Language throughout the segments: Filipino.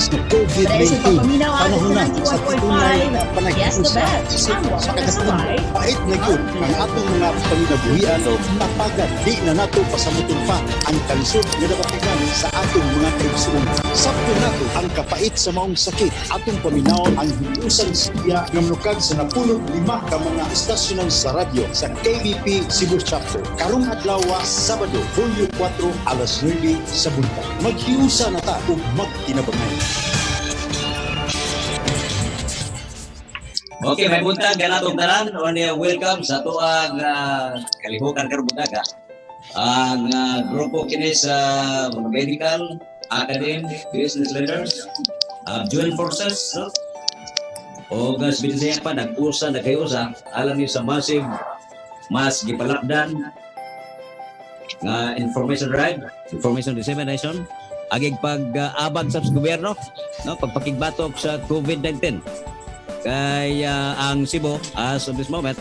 lawas ng COVID-19. Panahon na sa tunay na panagkiusa sa kagatun. Pahit na yun ang atong mga panginabuhian napagad di na nato pasamutong pa ang kalisod nga napatigan sa atong mga kaibsuon. Sakto nato ang kapait sa maong sakit. Atong paminaw ang hiusan siya ng lukad sa napulog 5 ka mga istasyonan sa radyo sa KBP Cebu Chapter. Karong adlaw Sabado, Hulyo 4, alas 9 sa buntag. Maghiusa na ta ug magtinabangay. Okay, may buntag ganatong tanan. Welcome sa tuang kalihukan karong buntaga. Ang grupo kini sa mga medical, academic, business leaders, joint forces, no? O gas binisaya pa nag-usa nagkayusa alam niyo sa massive mass gipalakdan nga information drive, information dissemination, agig pag-abag sa gobyerno, no, pagpakigbatok sa COVID-19. Kaya ang Cebu as of this moment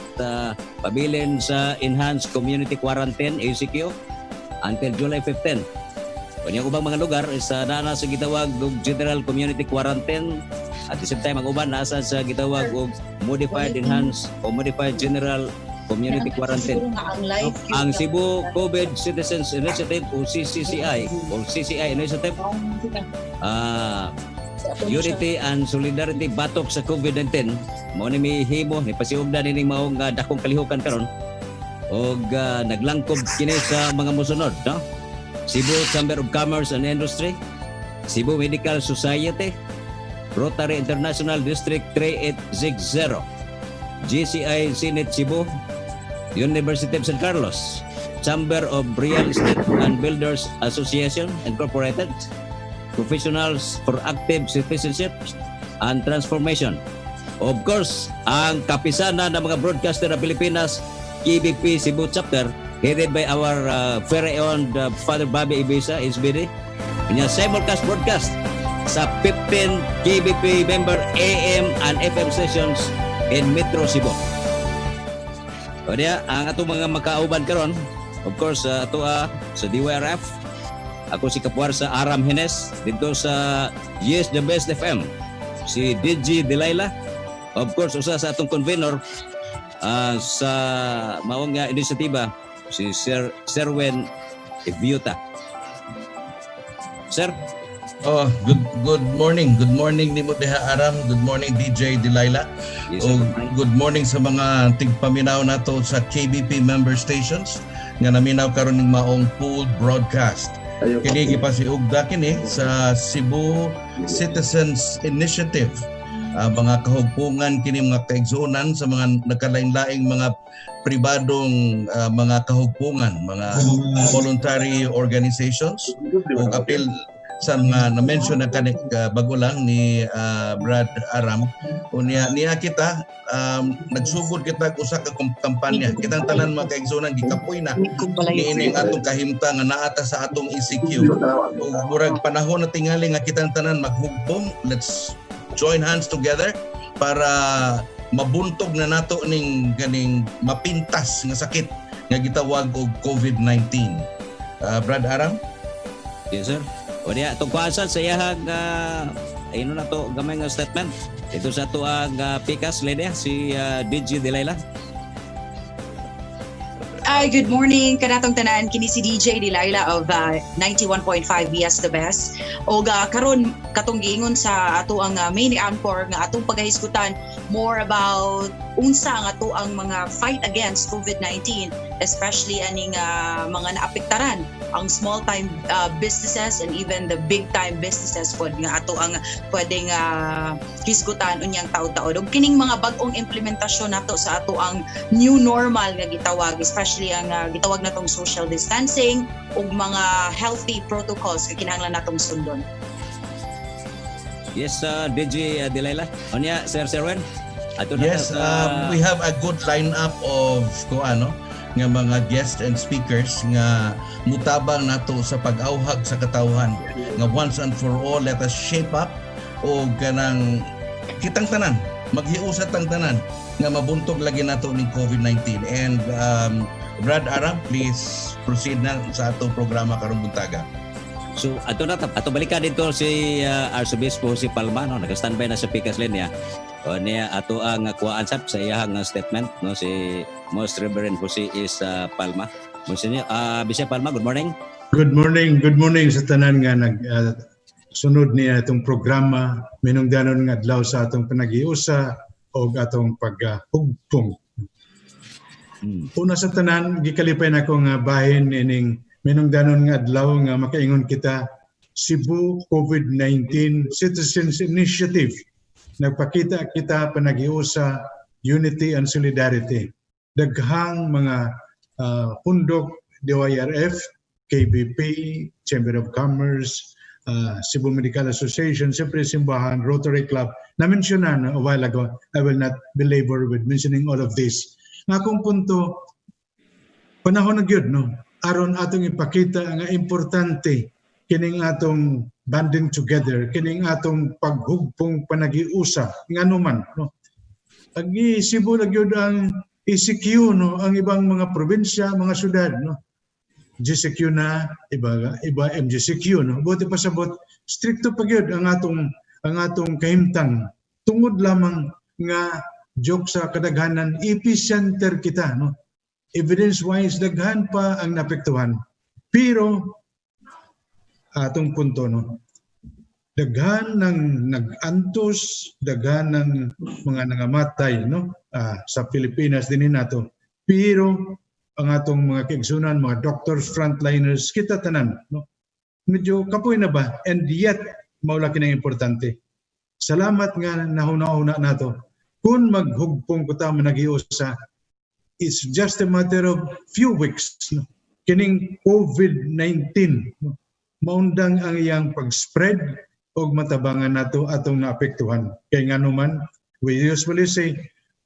pabilin sa Enhanced Community Quarantine ACQ until July 15. Kanyang ubang mga lugar is nasa gitawag og General Community Quarantine at the same time ang uban nasa sa gitawag og Modified Enhanced o Modified General Community Quarantine. Ang Cebu COVID Citizens Initiative o CCCI Initiative Unity and Solidarity batok sa COVID-19 mao ni mihimo ni pasiugdan ining maong dakong kalihukan karon og naglangkob kini sa mga mosunod, no? Cebu Chamber of Commerce and Industry, Cebu Medical Society, Rotary International District 3860, GCI Senate Cebu, University of San Carlos, Chamber of Real Estate and Builders Association Incorporated, Professionals for Active Citizenship and Transformation. Of course, ang kapisanan ng mga broadcaster ng Pilipinas, KBP Cebu Chapter, headed by our very own Father Bobby Ibisa, SBD, kanya simulcast broadcast sa 15 KBP member AM and FM stations in Metro Cebu. O diya, ang atong mga makauban karon, of course, ato sa DYRF, ako si Kapuar sa Aram Hines, dito sa Yes the Best FM, si DJ Delilah, of course, usa sa atong convener sa maong inisyatiba, si Sir Serwen Eviuta. Sir? Oh, good morning. Good morning ni Diha Aram. Good morning DJ Delilah. Yes, good morning sa mga tigpaminaw nato sa KBP member stations nga naminaw karon ning maong pooled broadcast. Kini gipasiugda kini sa Cebu Citizens Initiative. Mga kahugpungan kini mga kaigsuonan sa mga nagkalain-laing mga pribadong mga kahugpungan, mga voluntary organizations ug apil sa mga na-mention na kanik bago lang ni Brad Aram. Niya kita nagsugod kita usa ka kampanya kitang tanan mga kaigsuonan gikapoy na niining atong kahimtang nga naata sa atong ECQ ug murag panahon na tingali nga kitang tanan maghugpong. Let's join hands together para mabuntog na nato ning ganing mapintas nga sakit nga gitawag og COVID-19. Brad Aram? Yes, sir. O diya, tungkuasan sa iyahang ayun na to gamay nga statement. Ito sa to ang pikas lady si DJ Delilah. Good morning kanatong tanan, kini si DJ Delilah of 91.5 Yes the Best. O karon katong giingon sa ato ang main anchor nga atong paghisgutan more about unsa nga ato ang mga fight against COVID-19, especially aning mga naapektaran ang small time businesses and even the big time businesses pod nga ato ang pwedeng hisgutan unyang taud-taud. Og kining mga bag-ong implementasyon nato sa ato ang new normal nga gitawag, especially ang gitawag natong social distancing ug mga healthy protocols nga kinahanglan natong sundon. Yes, DJ Delilah. Onya, Sir Serwen. Yes, we have a good lineup of nga mga guests and speakers nga mutabang nato sa pag-awhag sa katawhan nga once and for all let us shape up o ganang kitang tanan maghiusat ang tanan nga mabuntog lagi nato ning COVID-19. And Brad Aram, please proceed na sa atong programa karong buntaga. So ato balikan dito si Arsobispo si Palma no, naka-standby na sa Pikas linya. O niya ato ang kuhaan sa iyang statement no, si Most Reverend Jose is Palma. Monsignor Bishop Palma, good morning. Good morning sa tanan nga sunod niya itong programa minungdanon nga adlaw sa atong panagiusa o atong paghugpong. Una sa tanan, gikalipay na ko nga bahin ining minungdanon nga adlaw nga makaingon kita Cebu COVID-19 Citizens Initiative. Nagpakita kita panagiusa, unity and solidarity. Daghang mga pundok DYRF, KBP, Chamber of Commerce, Cebu Medical Association, siyempre simbahan, Rotary Club, na-mentionan a while ago. I will not belabor with mentioning all of this. Nga akong punto, panahon na gyud no? Aron atong ipakita nga importante kining atong banding together, kining atong paghugpong panagiusa, nga naman. No? Agi Cebu na gyud ang ECQ, no? Ang ibang mga probinsya, mga syudad, no? GCQ na, iba MGCQ, no? Buti pa sabot, stricto pa gyud ang atong kahimtang. Tungod lamang nga joke sa kadaghanan, epicenter kita, no? Evidence-wise, daghan pa ang napektuhan. Pero, atong punto, no? Daghan ng nag-antos, daghan ng mga nangamatay, no? Sa Pilipinas din nato. Pero, ang atong mga kaigsunan, mga doctors, frontliners, kita tanan, no? Medyo kapoy na ba? And yet, maula kinang importante. Salamat nga nahuna-una nato. Kung maghugpong ko tama nagiusa, it's just a matter of few weeks. No? Kining COVID-19, no? Maundang ang iyang pag-spread o matabangan nato atong naapektuhan. Kaya nga naman, we usually say,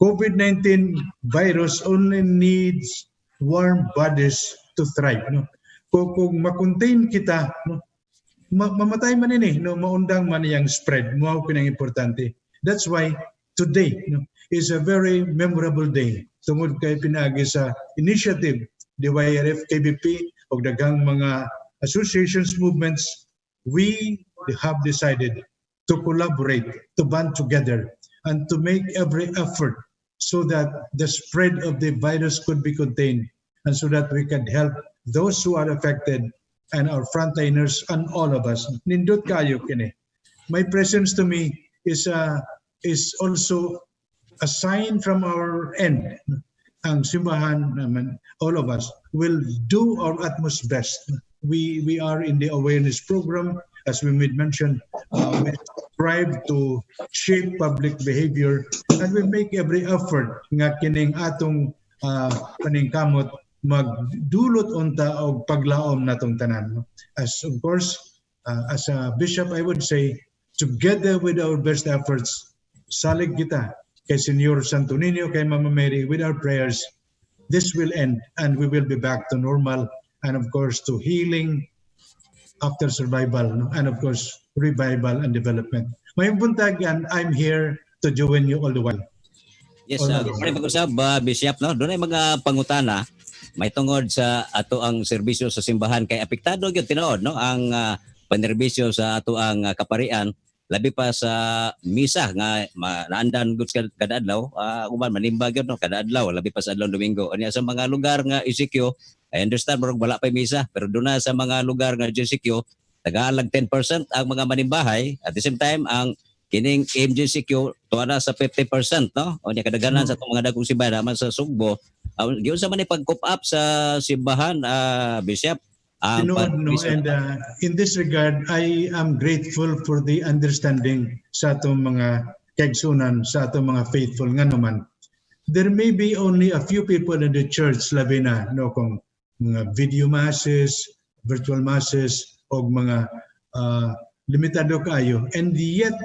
COVID-19 virus only needs warm bodies to thrive. No? Kung makontain kita, no? Mamatay man ini, no? Maundang man iyang spread. Mao pinang importante. That's why today, no, is a very memorable day. Tungod kay pinagi sa initiative DYRF, KBP o daghang mga associations, movements, we have decided to collaborate, to band together, and to make every effort so that the spread of the virus could be contained and so that we can help those who are affected and our frontliners and all of us. Nindot kayo kini. My presence to me is also a sign from our end. Ang simbahan naman, all of us will do our utmost best. We are in the awareness program, as we made mention, we strive to shape public behavior and we make every effort nga kining atong paningkamot magdulot unta og paglaom natong tanan. As of course, as a bishop, I would say, together with our best efforts, salig kita kay Senyor Santo Niño, kay Mama Mary, with our prayers, this will end and we will be back to normal and of course to healing after survival, no? And of course revival and development. Mayong buntag yan, I'm here to join you all the while. Yes, pag-usap Bishop, no? Doon ay mga pangutana may tungod sa ato ang serbisyo sa simbahan kay apektado gyud tinuod, no? Ang panerbisyo sa ato ang kaparian labi pa sa misa nga naandan gud kada adlaw, uban manimba gyud, no? Kada adlaw labi pa sa adlaw Domingo. Anya sa mga lugar nga ECQ, I understand murag wala pa misa, pero doon na sa mga lugar nga GCQ tagaalag 10% ang mga manimbahay. At the same time ang kining MGCQ tuwa na sa 50%, no? O niya kadaghanan sa itong mga dagkong simbahan naman sa Sugbo. Giyon sa man pag-coop up sa simbahan, Bishop. And in this regard, I am grateful for the understanding sa atong mga kaigsunan, sa atong mga faithful nga naman. There may be only a few people in the church, labi na, no, kung mga video masses, virtual masses, o mga limitado kayo. And yet,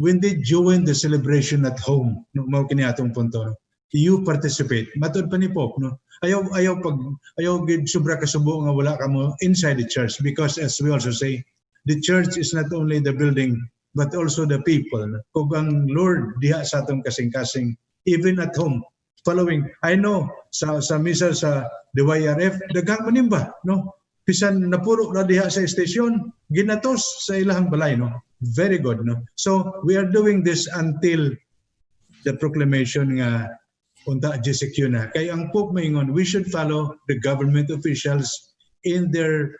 when they join the celebration at home, no, mao kini atong punto, no, you participate. Matod pa ni Pope, no? Ayaw gid sobra kasubo nga wala ka mo inside the church, because as we also say, the church is not only the building but also the people. Kung ang Lord diha sa atong kasing-kasing, even at home, following. I know sa misa sa DYRF daghang manimba, no? Bisan napuro na diha sa station, ginatos sa ilahang balay, no? Very good, no? So we are doing this until the proclamation nga unta GCQ na. Kaya ang Pope maingon, we should follow the government officials in their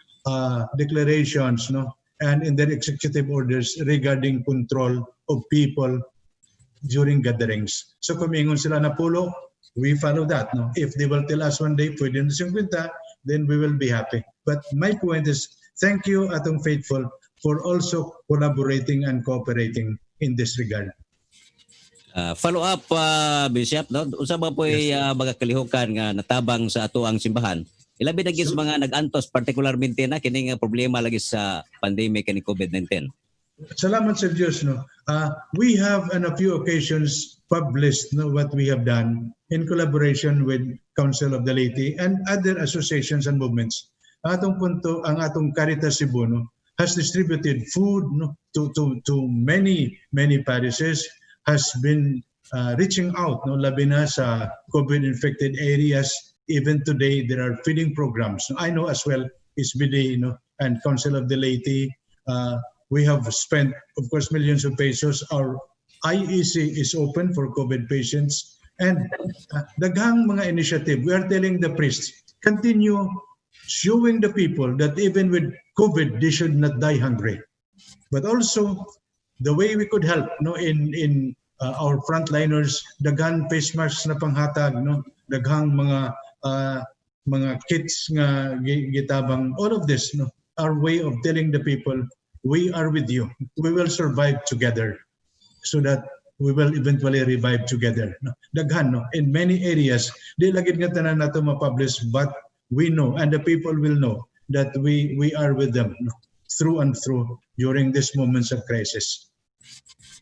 declarations, no? And in their executive orders regarding control of people during gatherings. So kung maingon sila na pulo, we follow that, no? If they will tell us one day, pwede na 50, then we will be happy. But my point is, thank you atong faithful for also collaborating and cooperating in this regard. Follow up, Bishop, no? Usa ba po'y mga kalihukan nga natabang sa ato ang simbahan? Ilabi na gis mga nag-antos, particularmente na kining problema lagi sa pandemic ni COVID-19. Salamat sa Diyos, no? We have on a few occasions published, no, what we have done in collaboration with Council of the Laity and other associations and movements. Atong punto, ang atong Caritas Cebu, no, has distributed food, no, to many parishes, has been reaching out, no, labi na sa COVID-infected areas. Even today, there are feeding programs. I know as well, SBD, you know, and Council of the Laity, we have spent, of course, millions of pesos. Our IEC is open for COVID patients. And daghang mga initiative, we are telling the priests, continue showing the people that even with COVID, they should not die hungry. But also, the way we could help, no, in our frontliners, daghang face masks na panghatag, no, daghang mga kits nga gitabang, all of this, no, our way of telling the people, we are with you. We will survive together so that we will eventually revive together. No? Daghan, no? In many areas, di lagid nga tanan nato ma-publish, but we know and the people will know that we are with them, no? Through and through during these moments of crisis.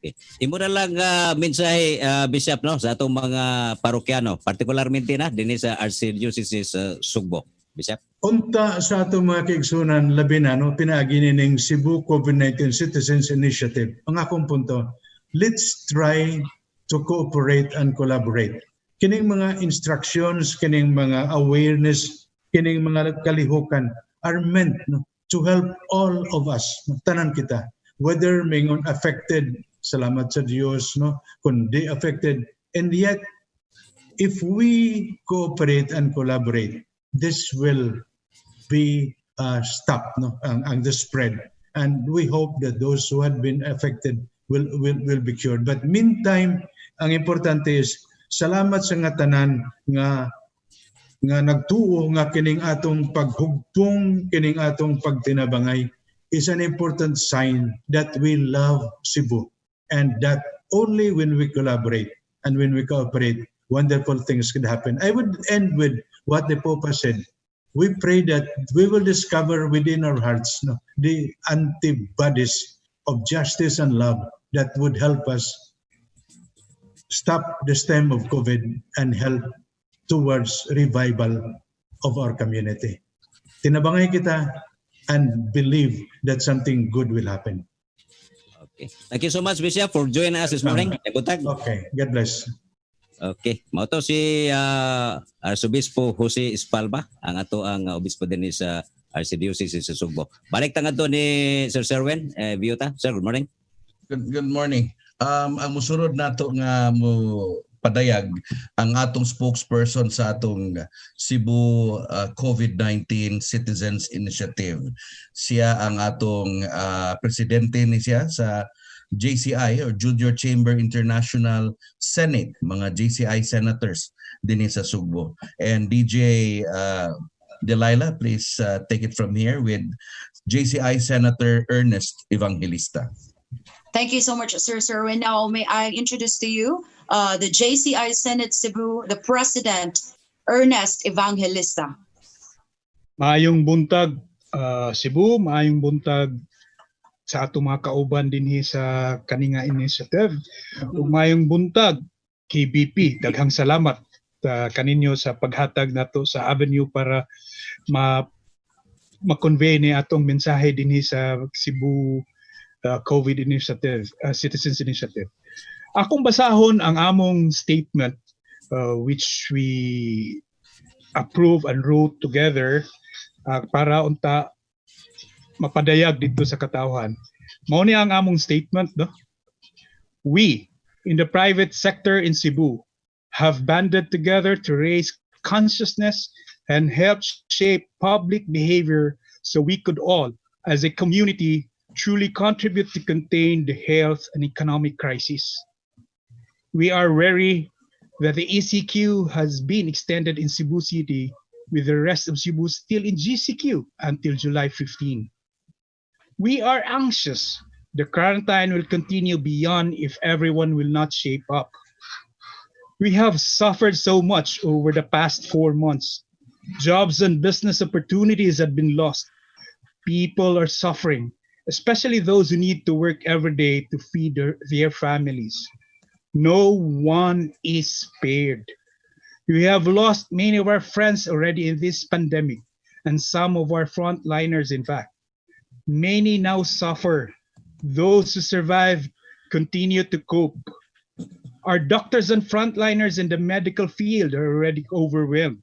Okay. Imo na lang mensahe, Bishop, no, sa atong mga parokyano, particularmente na dinhi sa Archdiocese sa Sugbo. Bishop? Unta sa atong mga kaigsunan, labi na, no, pinaagi ning Cebu COVID-19 Citizens Initiative. Ang akong punto, let's try to cooperate and collaborate. Kining mga instructions, kining mga awareness, kining mga kalihukan are meant, no, to help all of us, tanan kita. Whether mingon affected, salamat sa Diyos, no, kundi affected. And yet, if we cooperate and collaborate, this will be stopped, no, ang the spread. And we hope that those who had been affected will be cured. But meantime, ang importante is salamat sa nga tanan nga nagtuo nga kining atong paghugpong, kining atong pagtinabangay is an important sign that we love Cebu, and that only when we collaborate and when we cooperate, wonderful things could happen. I would end with what the Pope has said. We pray that we will discover within our hearts, no, the antibodies of justice and love that would help us stop the stem of COVID and help towards revival of our community. Tinabangay kita and believe that something good will happen. Okay. Thank you so much, Bishop, for joining us this morning. Okay, God bless. Okay, mao to si Arsobispo Jose Espalba, ang ato ang obispo din sa Archdiocese sa Sugbo. Balik tangad to ni Sir Serwin Viota. Sir, good morning. Good morning. Ang musunod nato nga mo padayag ang atong spokesperson sa atong Cebu COVID-19 Citizens Initiative. Siya ang atong presidente ni siya sa JCI or Junior Chamber International Senate, mga JCI senators din sa Sugbo. And DJ Delilah, please take it from here with JCI Senator Ernest Evangelista. Thank you so much, Sir Serwin. Now, may I introduce to you the JCI Senate Cebu, the President, Ernest Evangelista. Maayong buntag, Cebu, maayong buntag sa ato mga kauban dinhi sa kaninga initiative. Ug maayong buntag, KBP, daghang salamat kaninyo sa paghatag nato sa avenue para ma-convey ni atong mensahe dinhi sa Cebu COVID Initiative, Citizens Initiative. Akong basahon ang among statement which we approve and wrote together para unta mapadayag dito sa katawhan. Mao ni ang among statement, no? We in the private sector in Cebu have banded together to raise consciousness and help shape public behavior so we could all, as a community, truly contribute to contain the health and economic crisis. We are wary that the ECQ has been extended in Cebu City, with the rest of Cebu still in GCQ until July 15. We are anxious the quarantine will continue beyond if everyone will not shape up. We have suffered so much over the past 4 months. Jobs and business opportunities have been lost. People are suffering, especially those who need to work every day to feed their families. No one is spared. We have lost many of our friends already in this pandemic, and some of our frontliners, in fact. Many now suffer. Those who survive continue to cope. Our doctors and frontliners in the medical field are already overwhelmed.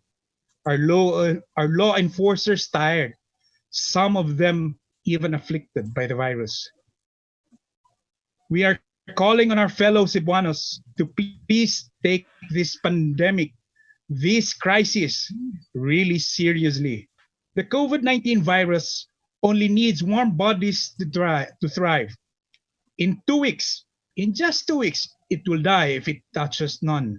Our law enforcers tired. Some of them even afflicted by the virus. We are calling on our fellow Cebuanos to please take this pandemic, this crisis, really seriously. The COVID-19 virus only needs warm bodies to thrive. In 2 weeks, in just 2 weeks, it will die if it touches none.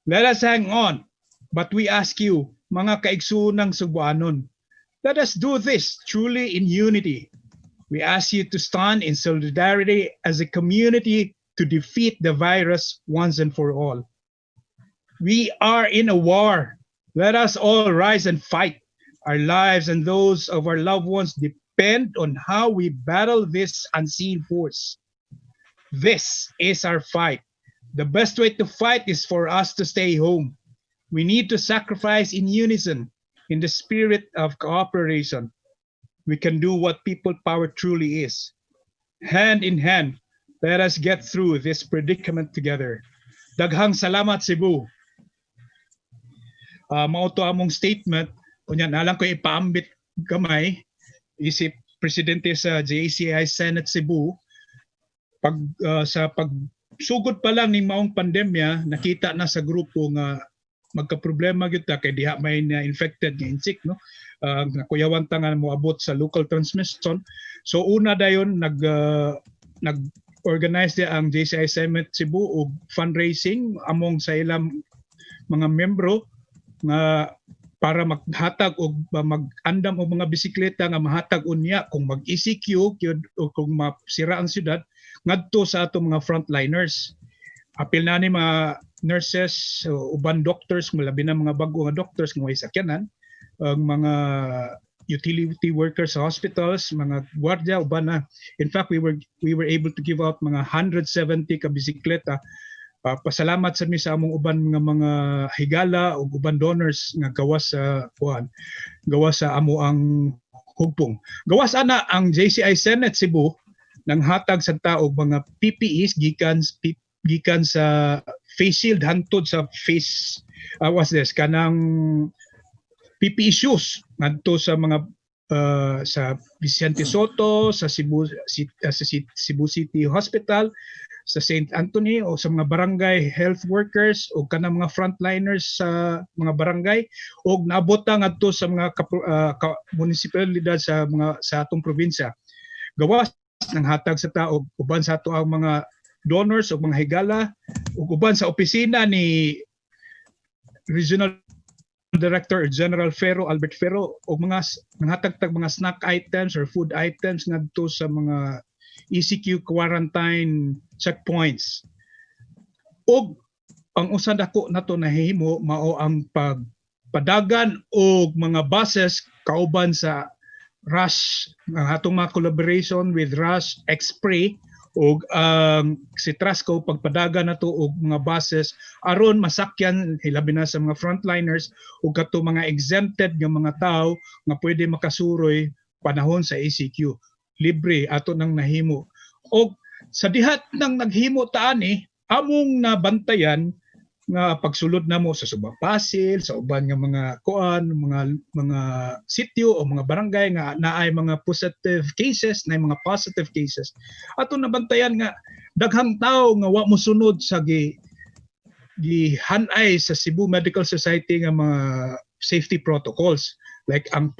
Let us hang on, but we ask you, mga kaigsuunang Cebuanon, let us do this truly in unity. We ask you to stand in solidarity as a community to defeat the virus once and for all. We are in a war. Let us all rise and fight. Our lives and those of our loved ones depend on how we battle this unseen force. This is our fight. The best way to fight is for us to stay home. We need to sacrifice in unison, in the spirit of cooperation. We can do what people power truly is. Hand in hand, let us get through this predicament together. Daghang salamat, Cebu. Mao to among statement. Kunya nalang ko ipaambit gamay isip presidente sa JCI Senate Cebu sa pagsugod pa lang ning maong pandemya nakita na sa grupo nga magka-problema gyud ta kay diha may na infected nga insik no nakuyawan ta nga moabot sa local transmission. So una dayon nag organize dia ang JCI Senate Cebu og fundraising among sa ilang mga membro nga para maghatag o mag-andam og mga bisikleta nga mahatag unya kung mag-ECQ o kung masira ang syudad ngadto sa atong mga frontliners. Apil na ni mga nurses, uban doctors, labi na mga bago nga doctors nga may sakyanan, ang mga utility workers sa hospitals, mga gwardiya, uban na. In fact, we were able to give out mga 170 ka bisikleta. Pasalamat sa mi sa among uban mga higala o uban donors nga gawas sa amo ang hugpong. Gawas ana ang JCI Senate Cebu nang hatag sa taog mga PPEs gikan sa face shield hangtod sa face kanang PPE shoes ngadto sa mga sa Vicente Soto, sa Cebu City Hospital, sa St. Anthony o sa mga barangay health workers o kanang mga frontliners sa mga barangay o naabot ngadto sa mga munisipalidad sa atong probinsya. Gawas ng hatag sa taog uban sa ato ang mga donors o mga higala ug uban sa opisina ni Regional Director General Albert Ferro o mga nanghatag mga snack items or food items ngadto sa mga ECQ quarantine checkpoints. Og ang usa dako nato nahimo mao ang pagpadagan og mga buses kauban sa Rush ang atong mga collaboration with Rush X-Spray og si Trasco pagpadagan nato og mga buses aron masakyan hilabi na sa mga frontliners ug kato mga exempted nga mga tawo nga pwede makasuroy panahon sa ECQ. Libre ato nang nahimo. Og sa dihat nang naghimo ta ani among nabantayan nga pagsulod namo sa subang Pasil, sa uban nga mga kuan, mga sitio o mga barangay nga naay mga positive cases, naay mga positive cases. Ato nabantayan nga daghang tawo nga wa mosunod sa gihanay sa Cebu Medical Society nga mga safety protocols, like ang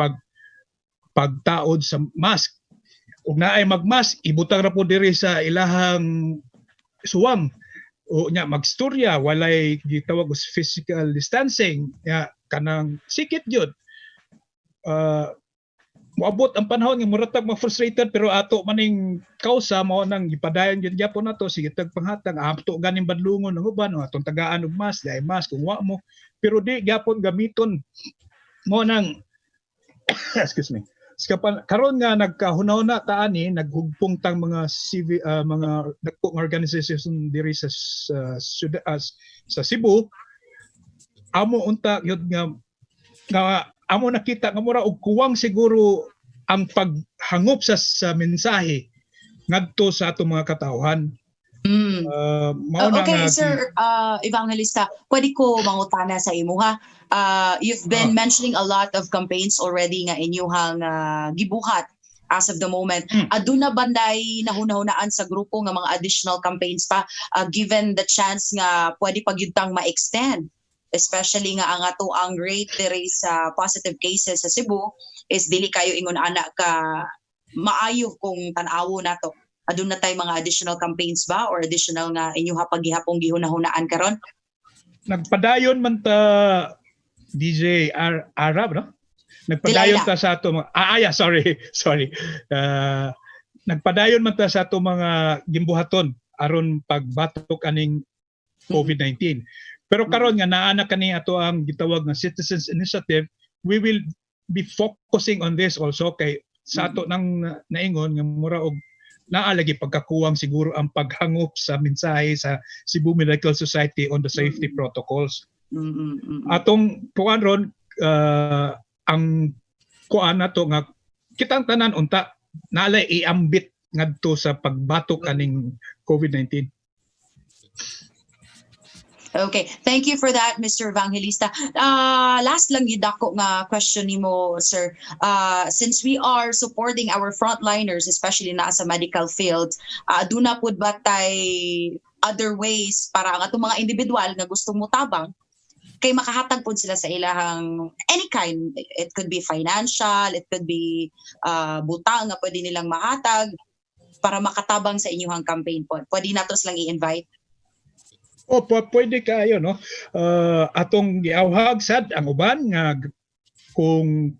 pagtaod sa mask. Ug naay magmask, ibutang ra po diri sa ilahang suwam. O nya magstorya walay gitawag os physical distancing, ya kanang sikit gyud. Moabot ang panahon nga muratag ma-frustrated, pero ato maning kausa mao nang gipadayon gyud gyapon nato sige tag panghatag ato ganing badlungon ng uban o atong tagaan og mask, dai mask kung wa mo, pero di gyapon gamiton mo nang excuse me. Karon nga nagkahuna-huna ta ani naghugpong tang mga mga dagko nga organization diri sa Cebu, amo unta gyud nga amo nakita nga mura og kuwang siguro ang paghangop sa mensahe ngadto sa atong mga katawhan. Okay, Sir Evangelista, pwede ko mangutana sa imo ha. You've been mentioning a lot of campaigns already nga inyuhang gibuhat as of the moment. Aduna banday nahuna-hunaan sa grupo nga mga additional campaigns pa, given the chance nga pwede pagyudtang ma-extend, especially nga ang ato ang rate diri sa positive cases sa Cebu is dili kayo ingon ana ka maayo kung tan-awo nato. Aduna tay mga additional campaigns ba or additional nga inyuha paghihapong gihunahunaan karon? Nagpadayon man ta DJ Arab, no? Nagpadayon ta sa ato mga sorry. Nagpadayon man ta sa ato mga gimbuhaton aron pagbatok aning COVID-19. Pero karon nga naa na kani ato ang gitawag nga Citizens Initiative, we will be focusing on this also kay sa ato nang naingon nga mura og naalagi pagkakuwang siguro ang paghangop sa mensahe sa Cebu Medical Society on the safety protocols. Atong kuan ron ang kuan nato nga kitang tanan unta naalay iambit ngadto sa pagbatok kaning COVID-19. Okay, thank you for that, Mr. Evangelista. Last lang yidako nga question nimo, sir. Since we are supporting our frontliners, especially na sa medical field, aduna pud ba tay other ways para ang atong mga individual nga gustong mutabang kay makahatag pud sila sa ilahang any kind. It could be financial, it could be butang nga pwede nilang mahatag para makatabang sa inyong campaign po. Pwede nato silang i-invite. O pwede kayo, no? Atong giawhag sad ang uban nga kung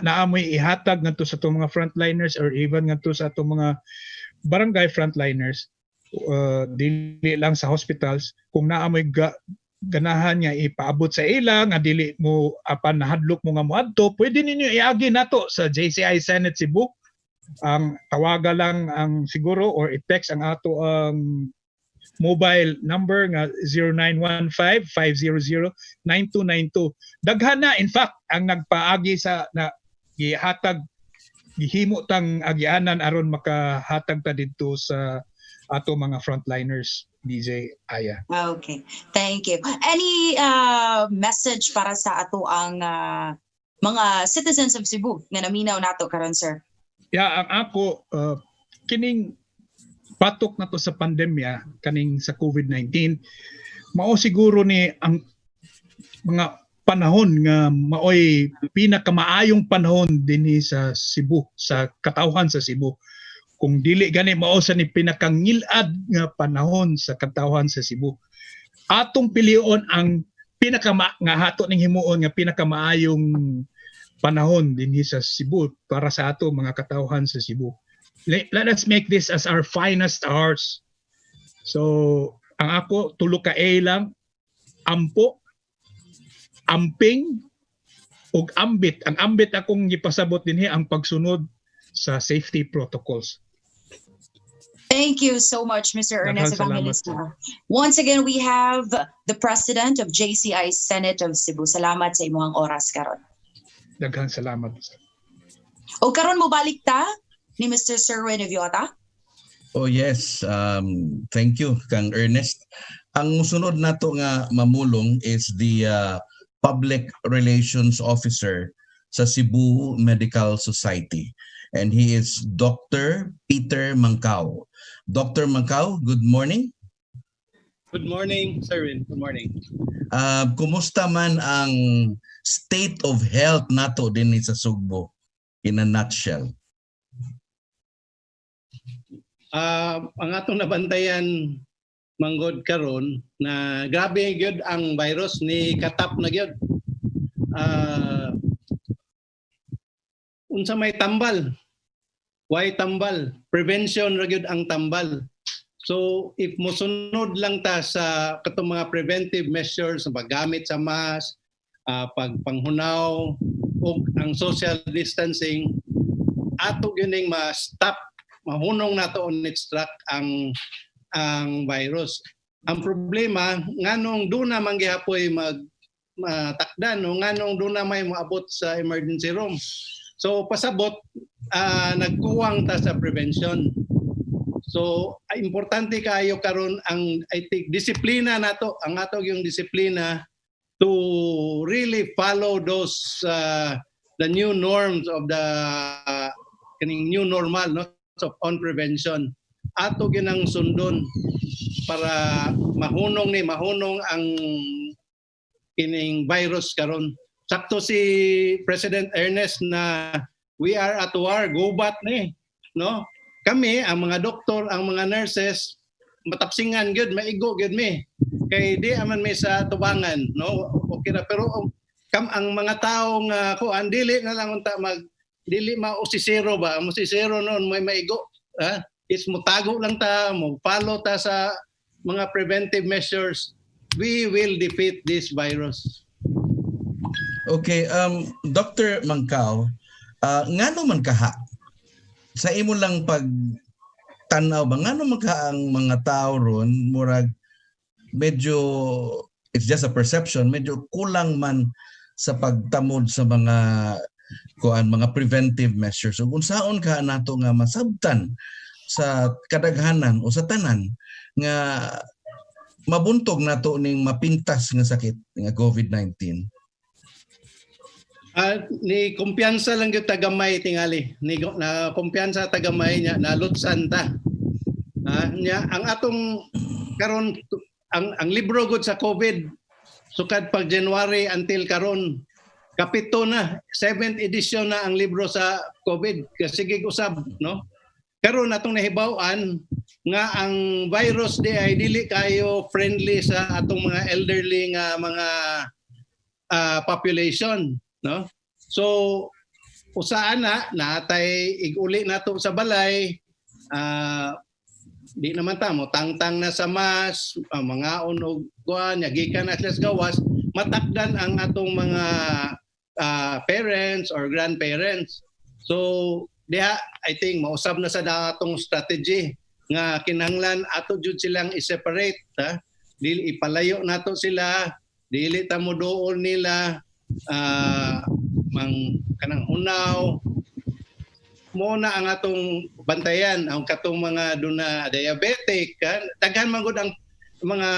naamoy ihatag ngadto sa atong mga frontliners or even ngadto sa atong mga barangay frontliners, dili lang sa hospitals, kung naamoy ganahan nga ipaabot sa ila nga dili mo apan nahadlok mo nga moadto, pwede ninyo iagi nato sa JCI Senate Cebu. Ang tawaga lang ang siguro or i-text ang ato ang mobile number nga 0915-500-9292. Daghan na in fact ang nagpaagi sa na gihatag gihimo tang agianan aron makahatag ta didto sa ato mga frontliners, DJ Aya. Okay. Thank you. Any message para sa ato ang mga citizens of Cebu nga naminaw nato karon, sir? Yeah, ang ako kining batok na to sa pandemya kaning sa COVID-19, mao siguro ni ang mga panahon nga maoy pinakamaayong panahon dinhi sa Cebu, sa katawhan sa Cebu. Kung dili gani mao sa ni pinakangilad nga panahon sa katawhan sa Cebu. Atong pilion ang nga hato ning himuon nga pinakamaayong panahon dinhi sa Cebu para sa ato mga katawhan sa Cebu. Let us make this as our finest hours. So, ang ako, tulo ka A lang, ampo, amping, ug ambit. Ang ambit akong gipasabot dinhi ang pagsunod sa safety protocols. Thank you so much, Mr. Ernest Evangelista. Once again, we have the President of JCI Senate of Cebu. Salamat sa imong oras karon. Daghang salamat. O karon mo balik ta ni Mr. Serwin Eviota? Oh yes, thank you Kang Ernest. Ang musunod nato nga mamulong is the Public Relations Officer sa Cebu Medical Society. And he is Dr. Peter Mancao. Dr. Mancao, good morning. Good morning, Sir Win. Good morning. Kumusta man ang state of health nato din sa Sugbo in a nutshell? Ang atong nabantayan manggod karon na grabe gyud ang virus ni katap na gyud. Unsa may tambal? Why tambal? Prevention ra gyud ang tambal. So if mosunod lang ta sa katong mga preventive measures sa paggamit sa mask, pagpanghunaw ug ang social distancing, ato gyuning ma-stop, mahunong nato on extract ang virus. Ang problema nganong do na man gihapoy matakdan no, nganong do na may moabot sa emergency room. So pasabot nagkuwang ta sa prevention. So importante kayo karon ang I think disiplina nato, ang ato yung disiplina to really follow those the new norms of the new normal, no, so on prevention. Ato ginang sundon para mahunong ang kining virus karon. Sakto si President Ernest na we are at war, gubat ni, no? Kami, ang mga doktor, ang mga nurses, matapsingan gyud, maigo gyud mi. Kay di aman may sa tubangan, no? Okay ra, pero ang mga taong kuan dili na lang unta dili mausisero ba? Musisero noon may maigo, ha? Is mutago lang ta, mo follow ta sa mga preventive measures. We will defeat this virus. Okay, Dr. Mancao, ngano man kaha sa imo lang pag tanaw ba ngano man kaha ang mga tao ron murag medyo it's just a perception, medyo kulang man sa pagtamod sa mga preventive measures. Ug unsaon ka nato nga masabtan sa kadaghanan o sa tanan nga mabuntog nato ning mapintas nga sakit nga COVID-19? Ni kumpiyansa lang gyud tagamay tingali. Ni na kumpiyansa tagamay nya nalutsan ta. Nya ang atong karon ang libro gud sa COVID sukad pag January until karon kapito na 7th edition na ang libro sa COVID kasi usab, no? Karon atong nahibaw-an nga ang virus di ay dili kayo friendly sa atong mga elderly nga mga population, no? So usaan na natay iguli nato sa balay, di naman ta mo tangtang na sa mas, mga unog kuan gikan na sa gawas, matakdan ang atong mga parents or grandparents. So diha I think mausab na sa datong strategy nga kinahanglan ato jud silang i-separate, ha? Dili ipalayo nato sila, dili ta mo duol nila kanang hunaw mo na ang atong bantayan ang katong mga duna diabetic, daghan man gud ang mga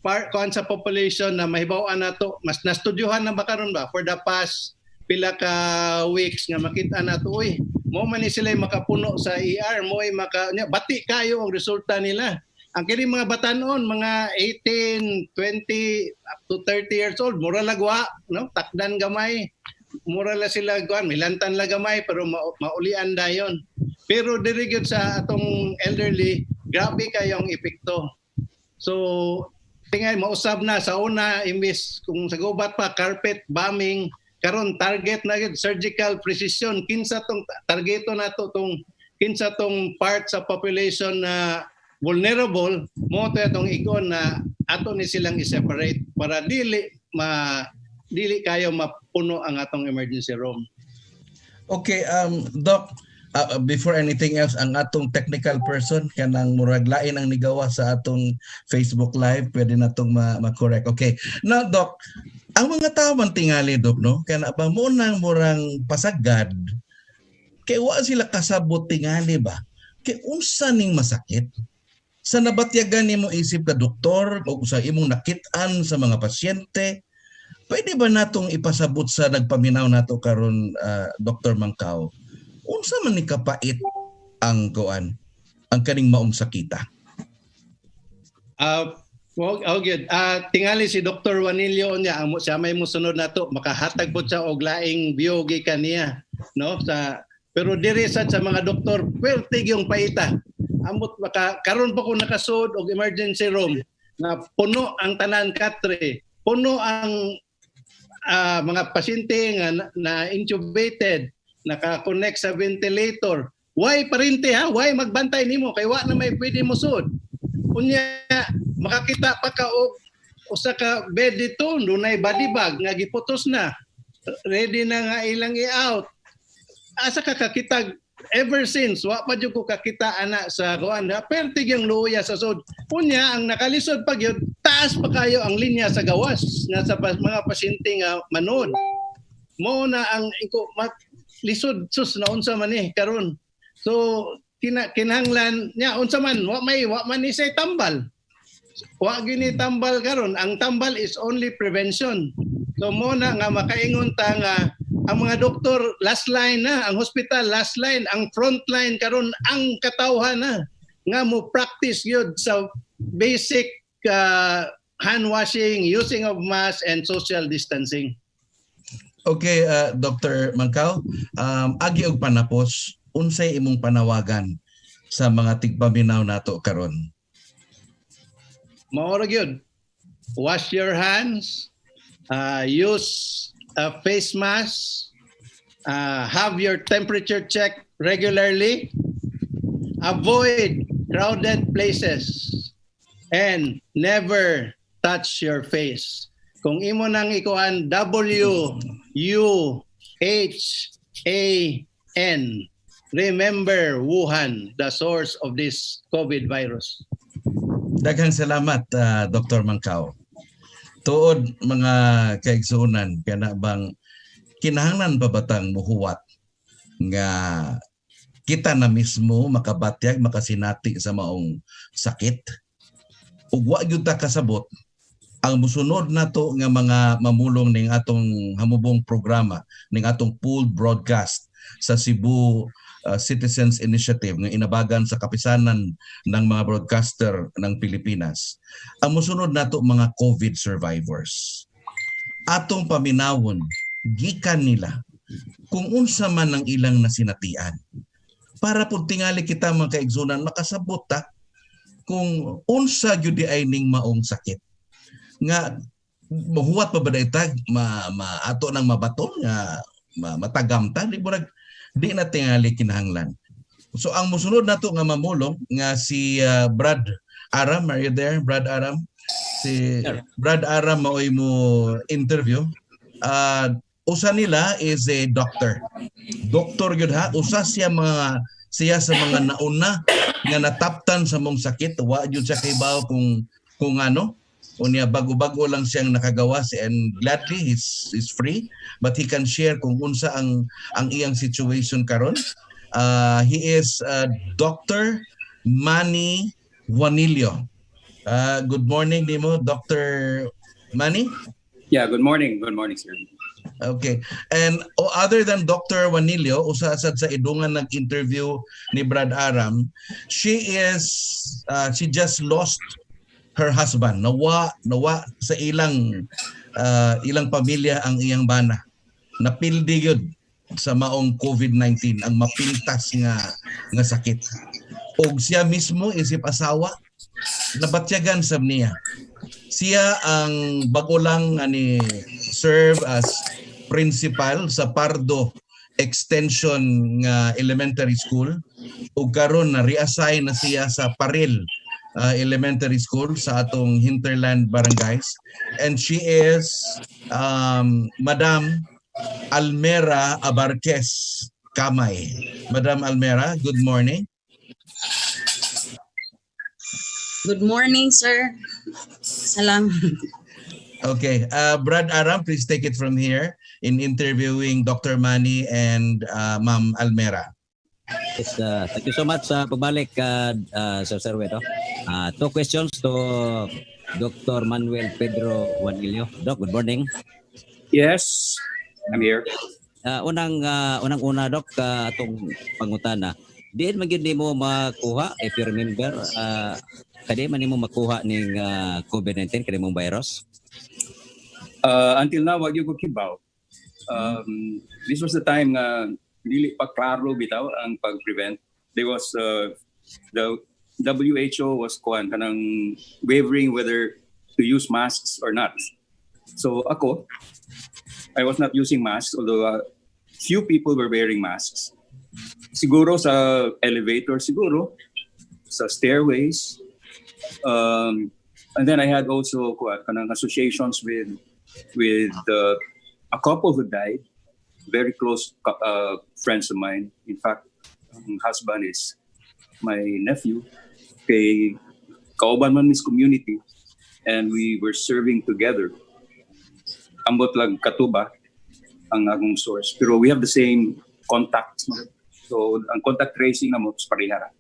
part sa population na mahibaw-an nato, mas nastudyohan na ba karon ba for the past pila ka weeks nga makita nato uy mo man ni sila makapuno sa ER, mo ay bati kayo ang resulta nila. Ang kini mga batanon, mga 18, 20 up to 30 years old, mura lagwa, no? Takdan gamay. Mura la sila guan, milantan la gamay pero maulian dayon. Pero diri gyud sa atong elderly, grabe kayong epekto. So tingay mausab na sa una imbis kung sa gubat pa carpet bombing, karon target na gyud surgical precision. Kinsa tong targeto nato tong kinsa tong part sa population na vulnerable, mo to itong igon na ato ni silang i-separate para dili kayo mapuno ang atong emergency room. Okay, Doc, before anything else, ang atong technical person kanang murag lain ang nigawa sa atong Facebook Live, pwede natong ma-correct. Okay. Now, Doc, ang mga tao man tingali, Doc, no? Kaya ba mo nang murang pasagad, kaya wa sila kasabot tingali ba? Kaya unsa ning masakit? Sa nabatyagan nimo isip ka doktor o sa imong nakit-an sa mga pasyente, pwede ba natong ipasabot sa nagpaminaw nato karon, Dr. Mangkaw? Unsa man ni kapait ang kuan, ang kaning maong sakita? Good. Tingali si Dr. Juanillo niya, siya may musunod na to, makahatag po siya og laing biyogi kaniya, no? Pero diri sa mga doktor, pertig yung paita. Amot karon pa ko nakasud og emergency room na puno ang tanan katre, puno ang mga pasyente nga na intubated, naka-connect sa ventilator. Why parinte ha? Why magbantay nimo kay wa na may pwede mo sud? Unya makakita pa ka og usa ka bed dito, dunay body bag nga giputos na. Ready na nga ilang i-out. Asa ka kakitag ever since wa pa jud ko kakita ana sa kuan pertig yung luya sa sud. Unya ang nakalisod pa gyud taas pa kayo ang linya sa gawas nga sa mga pasyente nga manod. Mo na ang lisod sus na unsa man ni karon. So kinahanglan nya unsa man wa man ni say tambal. Wa gini tambal karon, ang tambal is only prevention. So mo na nga makaingon ta nga ang mga doktor last line na, ang hospital last line, ang front line karon ang katawhan na nga mo practice yun sa basic hand washing, using of mask and social distancing. Okay, Dr. Mangkaw, agi og panapos, unsay imong panawagan sa mga tigpaminaw nato karon? Mao ra gyud. Wash your hands, use a face mask, have your temperature checked regularly, avoid crowded places, and never touch your face. Kung imo nang ikuan WUHAN, remember Wuhan, the source of this COVID virus. Daghang salamat, Dr. Mangkaw. Tuod mga kaigsuonan, kana bang kinahanglan pa batang muhuwat nga kita na mismo makabatyag, makasinati sa maong sakit? Ug wa gyud ta kasabot ang musunod nato nga mga mamulong ning atong hamubong programa, ning atong pooled broadcast sa Cebu Citizens Initiative nga inabagan sa kapisanan ng mga broadcaster ng Pilipinas. Ang musunod nato mga COVID survivors. Atong paminawon gikan nila kung unsa man ang ilang nasinatian. Para pud tingali kita mga kaigsunan makasabot ta kung unsa gyud di ay ning maong sakit. Nga mahuwat pa ba itag ato nang mabaton nga matagam ta di na tingali kinahanglan. So ang musunod nato nga mamulong nga si Brad Aram, are you there, Brad Aram? Si Brad Aram maoy mo interview. Usa nila is a doctor. Doktor gyud ha, usa siya sa mga nauna nga nataptan sa mong sakit, wa gyud siya kaybaw kung ano. Unya bago-bago lang siyang nakagawas and gladly he's free but he can share kung unsa ang iyang situation karon. He is Dr. Manny Juanillo. Good morning nimo, Dr. Manny. Yeah, good morning. Good morning, sir. Okay. And other than Dr. Juanillo, usa sad sa idungan nag-interview ni Brad Aram, she just lost her husband. Nawa sa ilang pamilya ang iyang bana. Napildi yun sa maong COVID-19 ang mapintas nga sakit. Og siya mismo isip asawa nabatyagan sab niya. Siya ang bago lang ani serve as principal sa Pardo Extension nga elementary school ug karon na reassign na siya sa Paril Elementary School sa atong hinterland barangays, and she is Madam Almera Abarquez Kamay. Madam Almera, good morning. Good morning, sir. Salam. Okay, Brad Aram, please take it from here in interviewing Dr. Manny and Ma'am Almera. Yes, thank you so much sa pagbalik, Sir Serwe. No? 2 questions to Dr. Manuel Pedro Juanilio. Doc, good morning. Yes, I'm here. Unang-una, Doc, atong pangutana. Diin man gyud nimo makuha, if you remember, kadi man nimo makuha ning COVID-19, kadi mong virus? Until now, wag yung kibaw. This was the time dili pa klaro bitaw ang pag-prevent. There was the WHO was kanang wavering whether to use masks or not. So ako, I was not using masks, although few people were wearing masks. Siguro sa elevator, siguro sa stairways, and then I had also kanang associations with a couple who died, very close friends of mine. In fact, ang husband is my nephew. Kay kauban man mis community, and we were serving together. Ambot lang katuba ang akong source. Pero we have the same contacts. So, ang contact tracing na mo, parihara.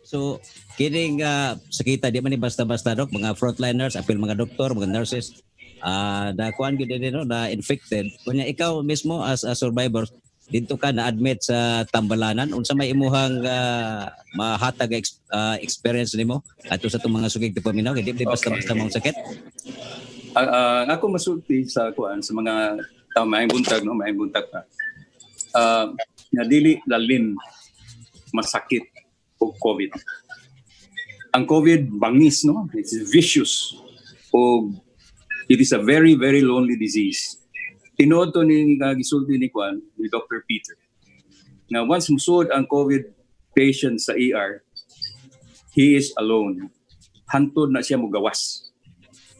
So, kining sakita, di man ni basta-basta, Doc, mga frontliners, apil mga doktor, mga nurses, na kuan gyud din no, na infected. Kunya ikaw mismo as a survivor, dito ka na admit sa Tambalanan, unsa may imuhang mahatag experience nimo ato sa itong mga sugig paminaw, di basta-basta mong sakit? Ako masulti sa kuan sa mga tao maayong buntag pa. Na dili lalim masakit og COVID. Ang COVID bangis, no? It's vicious. O it is a very, very lonely disease. Tinood to ni gisulti ni Kwan, ni Dr. Peter. Now, once musud ang COVID patient sa ER, he is alone. Hantod na siya mugawas.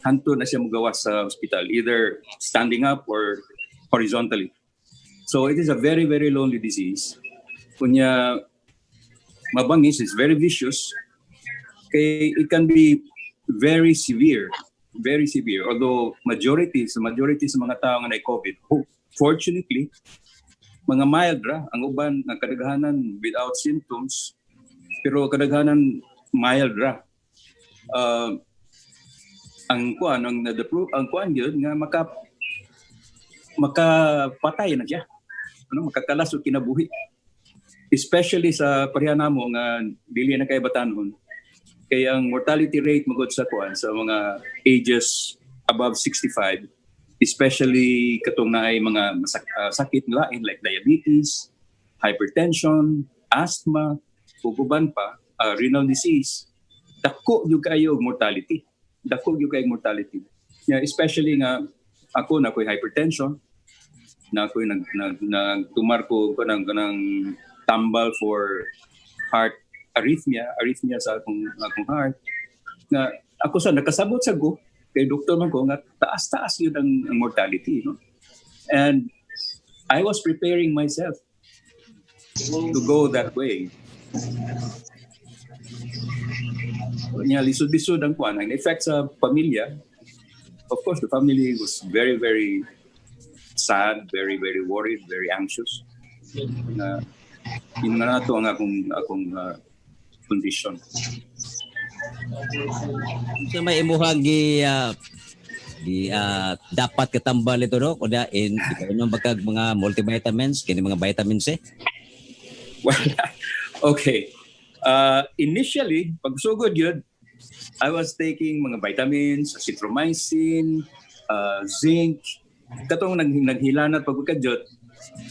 Hantod na siya mugawas sa hospital, either standing up or horizontally. So it is a very, very lonely disease. Kunya mabangis, is very vicious. Kay it can be very severe. Very severe. Although majority sa mga tao nga na COVID, fortunately, mga mild ra ang uban ng kadaghanan without symptoms, pero kadaghanan mild ra. Ang kuan yun nga makapatay na siya. Makakalas o kinabuhi. Especially sa pareha namo nga dili na kay batanon. Kaya ang mortality rate magod sa kuan sa mga ages above 65, especially katong naay mga sakit nga lain like diabetes, hypertension, asthma, uban pa, renal disease, dako yung kayo mortality. Dako yung kayo mortality. Yeah, especially nga ako na ko'y hypertension, na ako'y nagtumar ko kanang tambal for heart arrhythmia sa akong heart. Na ako sa nakasabot sa go kay doktor man ko nga taas yun ang mortality, no? And I was preparing myself to go that way. Nya lisod-lisod ang kuan, ang effect sa pamilya. Of course, the family was very, very sad, very, very worried, very anxious. Na yun na nato ang akong condition. So may imuhang dapat katambal ito, no? O da in inyong bagag mga multivitamins, kini mga vitamins C? Well, okay. Initially, pag sugod yun, I was taking mga vitamins, azithromycin, zinc, katong naghilanat pagkadjot.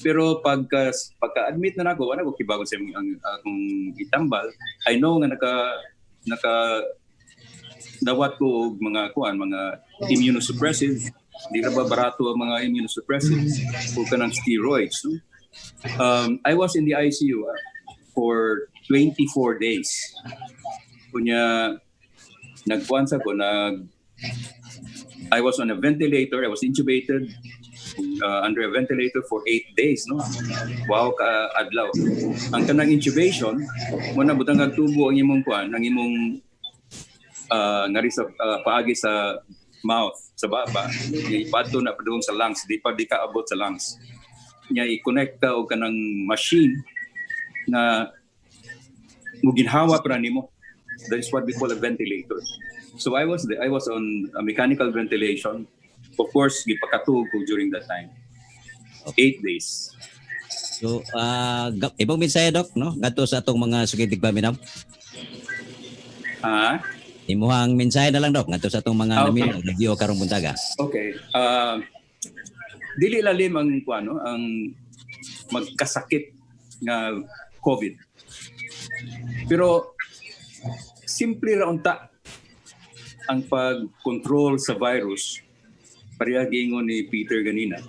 Pero pagka-admit na nako, wala ko kibagon sa akong itambal. I know nga naka dawat ko mga immunosuppressive. Di ra ba barato ang mga immunosuppressive o kanang steroids. No? I was in the ICU for 24 days. Kunya nagkuansa ko I was on a ventilator, I was intubated under a ventilator for 8 days, no? Wow, ka-adlaw. Ang kanang intubation, muna butang tubo ang imong kuan, ang imong ngari sa paagi sa mouth, sa baba. Ipato na padung sa lungs, di ka abot sa lungs. Nya i-connect ka og kanang machine na muginhawa para nimo. That is what we call a ventilator. So I was on a mechanical ventilation. Of course, gipakatug ko during that time. 8 days. So, ibang mensahe, Doc, no? Ngadto sa atong mga sukitig paminaw. Imuhang mensahe na lang, Doc, ngadto sa atong mga naminaw, review karong buntaga. Okay. Dili lalim ang magkasakit nga COVID. Pero simple ra unta ang pag-control sa virus. Pareha giingon ni Peter ganina.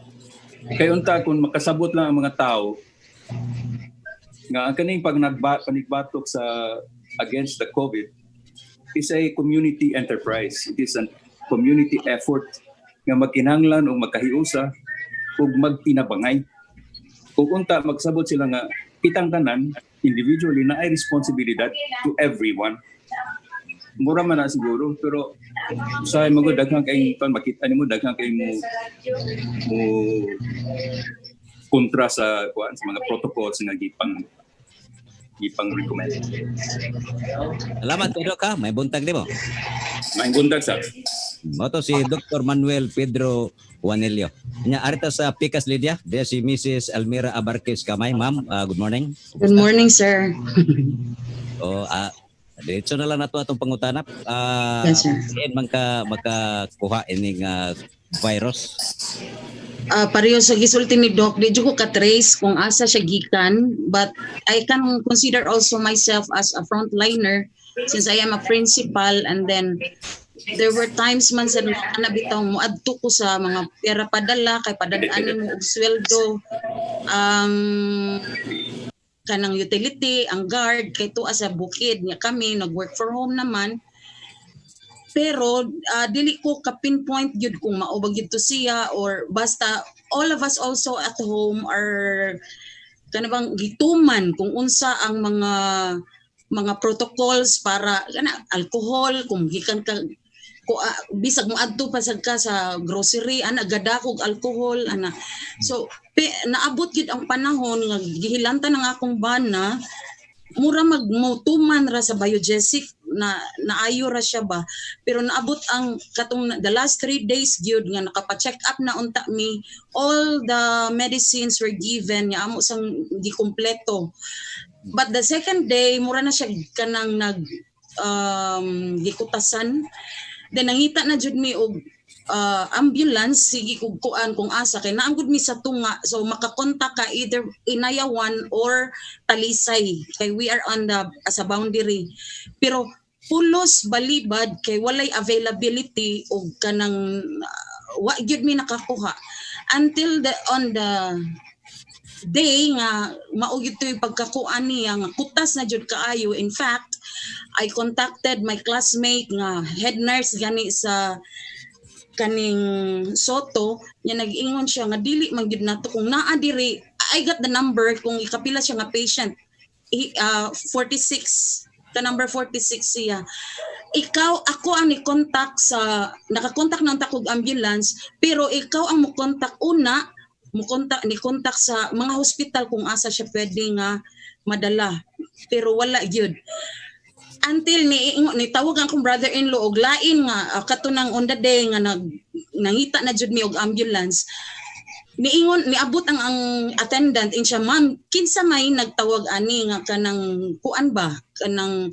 Kay unta kung makasabot lang ang mga tao nga ang kaning panigbatok sa against the COVID is a community enterprise. It is a community effort nga magkinahanglan o magkahiusa o magtinabangay. Kung unta magsabot sila nga kitang tanan individually na ay responsibilidad to everyone. Mura man na siguro pero sa mga daghang kay makita nimo daghang kay mo kontra sa mga protocols nga gipang recommend. Salamat, Doc, ha? May buntag di mo. May buntag sa. Moto si Dr. Manuel Pedro Juanelio. Nya arita sa Picas Lydia, dia si Mrs. Almira Abarquez Kamay. Ma'am, good morning. Good morning, sir. Diretso na lang nato atong pangutanap. Yes, sir. Makakuha ining virus. Pareho sa gisulti ni Doc, di ko ka-trace kung asa siya gikan, but I can consider also myself as a frontliner since I am a principal, and then there were times man sa nabitaw mo adto ko sa mga pera padala kay padadaanin mo og sweldo, kanang utility, ang guard kay tuwa sa bukid niya kami nag-work for home naman. Pero dili ko ka-pinpoint yun kung maubag yun to siya or basta all of us also at home are kanabang gituman kung unsa ang mga protocols para alcohol kung gikan ka bisag mo adto pasag ka sa grocery gadakog alcohol so naabot gid ang panahon nga gihilanta ng akong bana mura magmutuman ra sa biogesic na naayo ra siya ba pero naabot ang katong the last 3 days gyud nga nakapa-check up na unta mi all the medicines were given nga amo sang gikumpleto but the second day mura na siya kanang gikutasan then nangita na jud mi og ambulance sige kung kuan kung asa kay naanggod mi sa tunga so makakontak ka either Inayawan or Talisay kay we are on the as a boundary pero pulos balibad kay walay availability og kanang wa gyud mi nakakuha until on the day nga mao gyud toy pagkakuan niya nga kutas na jud kaayo. In fact I contacted my classmate nga head nurse gani sa kaning Soto nya nag-ingon siya nga dili man gyud nato kung naa diri I got the number kung ikapila siya nga patient 46 ka number 46 siya ako ang ni-contact sa naka-contact ng takog ambulance pero ikaw ang mo-contact ni-contact sa mga hospital kung asa siya pwede nga madala pero wala gyud until ni tawag ang kong brother-in-law og lain nga katunang on the day nga nangita na jud mi og ambulance niabot ang attendant in siya ma'am kinsa may nagtawag ani nga kanang kuan ba kanang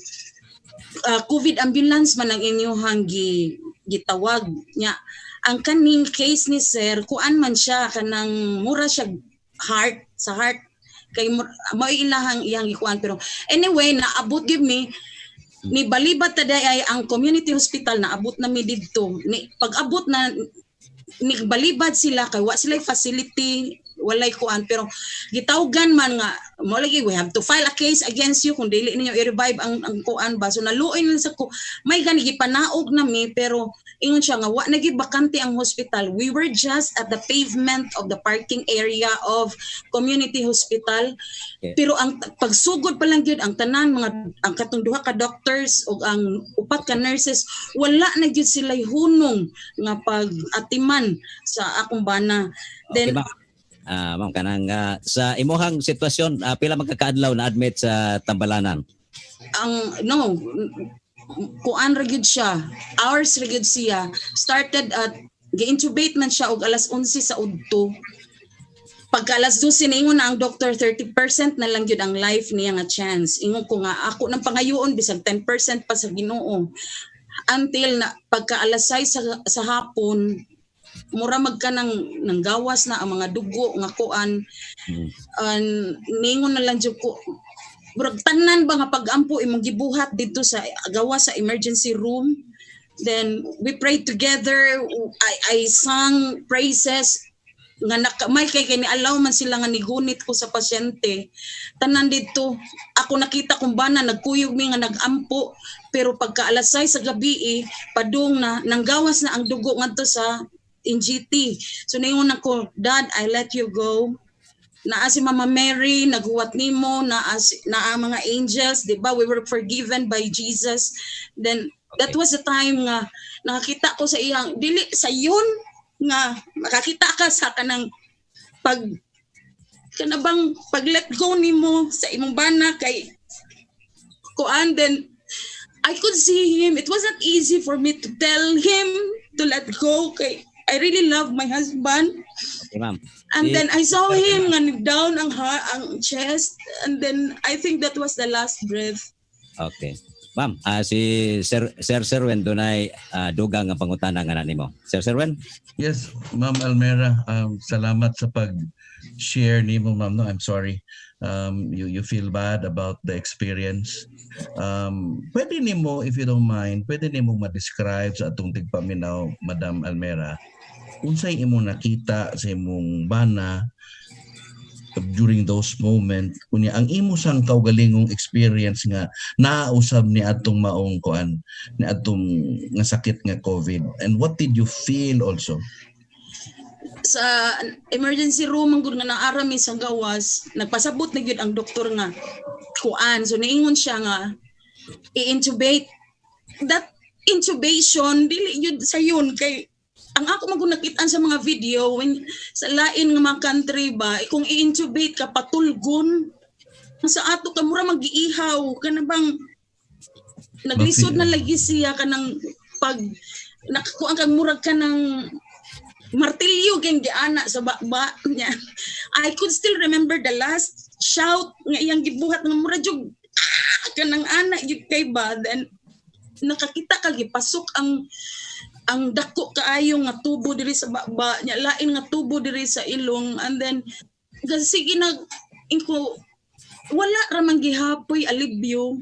COVID ambulance man ang inyong gitawag nya ang kaning case ni sir kuan man siya kanang mura siya sa heart kay mao ilahang iyang gikuan pero anyway naabot give me ni balibat taday ay ang community hospital naabot na mi didto ni pag-abot na ni balibad sila kay wa sila facility walay kuan pero gitawgan man nga mo lagi we have to file a case against you kung dili ninyo i-revive ang kuan ba so naluoy nila sa ko may gani gipanaog na mi pero ingon siya nga wa nagi bakante ang hospital we were just at the pavement of the parking area of community hospital pero ang pagsugod pa lang gyud ang tanan ang katong duha ka doctors ug ang upat ka nurses wala na gyud sila hunong nga pag-atiman sa akong bana then Ma'am kanang sa imuhang sitwasyon pila magkakaadlaw na admit sa Tambalanan? No, kuan ra gyud siya, hours ra gyud siya, started at gi-intubate man siya og alas 11 sa udto. Pagka alas 12 niingon na ang doctor 30% na lang gyud ang life niya nga chance. Ingon ko nga ako nang pangayoon bisag 10% pa sa Ginoo. Until na pagka alas 6 sa hapon mura magka ng gawas na ang mga dugo nga kuan. Niingon na lang jud ko murag tanan ba nga pag-ampo imong gibuhat dito sa gawas sa emergency room. Then we prayed together. I sang praises nga may kay ni allow man sila nga nigunit ko sa pasyente. Tanan dito ako nakita kung bana nagkuyog mi nga nagampo, pero pagka alas 6 sa gabi padung na nanggawas na ang dugo ngadto sa NGT. So ningon ako, Dad, I let you go. Naa si Mama Mary naghuwat nimo, naa mga angels, di ba? We were forgiven by Jesus. Then that was the time nga nakakita ko sa iyang dili sa yun nga makakita ka sa kanang kanabang pag let go nimo sa imong bana kay kuan. Then I could see him. It wasn't easy for me to tell him to let go kay I really love my husband. Okay, ma'am. And then I saw him nga down ang chest, and then I think that was the last breath. Okay. Ma'am, si Sir Serwen dunay dugang nga pangutana nga nimo. Sir Serwen? Yes, Ma'am Almera, salamat sa pag-share nimo, ma'am. No, I'm sorry. You feel bad about the experience. Pwede nimo, if you don't mind, pwede nimo ma-describe sa atong tigpaminaw, Madam Almera, unsay imong nakita sa imong bana during those moments, kunya ang imo sang kaugalingong experience nga nausab ni atong maong kuan ni atong nga sakit nga COVID, and what did you feel also? Sa emergency room ang gud nga naara mi sa gawas, nagpasabot na gyud ang doktor nga kuan. So niingon siya nga i-intubate. That intubation dili yun sa yun kay ang ako magunakitan sa mga video when sa lain nga mga country ba kung i-intubate ka patulgon sa ato ka mura mag-iihaw kana bang naglisod na lagi siya kanang pag nakakuan kang murag ka ng martilyo kang giana sa baba niya. I could still remember the last shout nga iyang gibuhat nga mura jud kanang ana gyud kay ba. Then nakakita ka gipasok ang dako kaayo nga tubo diri sa baba nya, lain nga tubo diri sa ilong, and then sige inko wala ra man gihapoy alibyo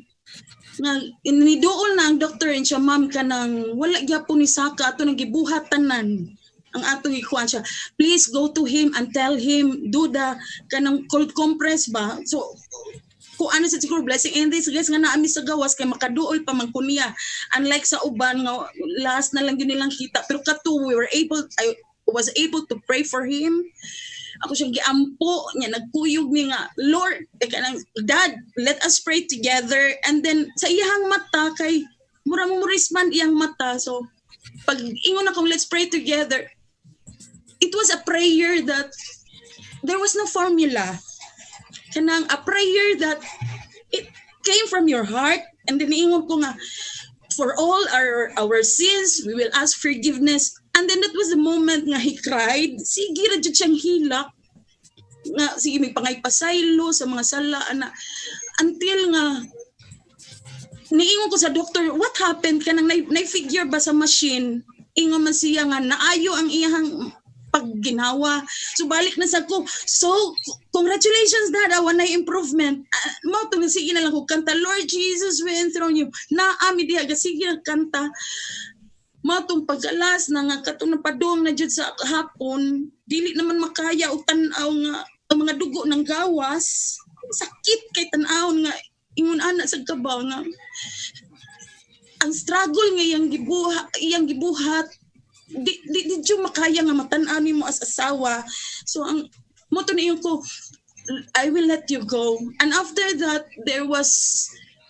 nga iniduol na ang doctor and siya, ma'am, kanang wala gyapon ni saka ato nang gibuhat tanan ang atong ikuan siya. Please go to him and tell him do the kanang cold compress ba. So kung ano sa siguro blessing and this guys nga naami sa gawas kay makaduol pa man kunya, unlike sa uban nga last na lang yun nilang kita, pero kato I was able to pray for him. Ako siyang giampo niya, nagkuyog mi nga, Lord, Dad, let us pray together. And then sa iyang mata kay mura mo respond iyang mata. So pag ingon akong let's pray together, it was a prayer that there was no formula. Kanang a prayer that it came from your heart, and then iingon ko nga for all our sins we will ask forgiveness. And then that was the moment nga he cried. Sige ra jud siyang hilak nga sige may pangay pasaylo sa mga sala ana, until nga niingon ko sa doctor, what happened kanang na-figure ba sa machine. Ingon man siya nga naayo ang iyang pagginawa. So balik na sa ko. So congratulations, Dad, awan na improvement. Mao to sige na lang ko kanta, Lord Jesus, we enthrone you. Naami diha sige na kanta. Mao tong pagalas na nga katong napadong na jud sa hapon, dili naman makaya og tan-aw nga ang mga dugo ng gawas. Sakit kay tan-awon nga ingon ana sa kabaw nga ang struggle nga iyang gibuhat di jud makaya nga matan-aw nimo as asawa. So ang moto niyo ko, I will let you go. And after that there was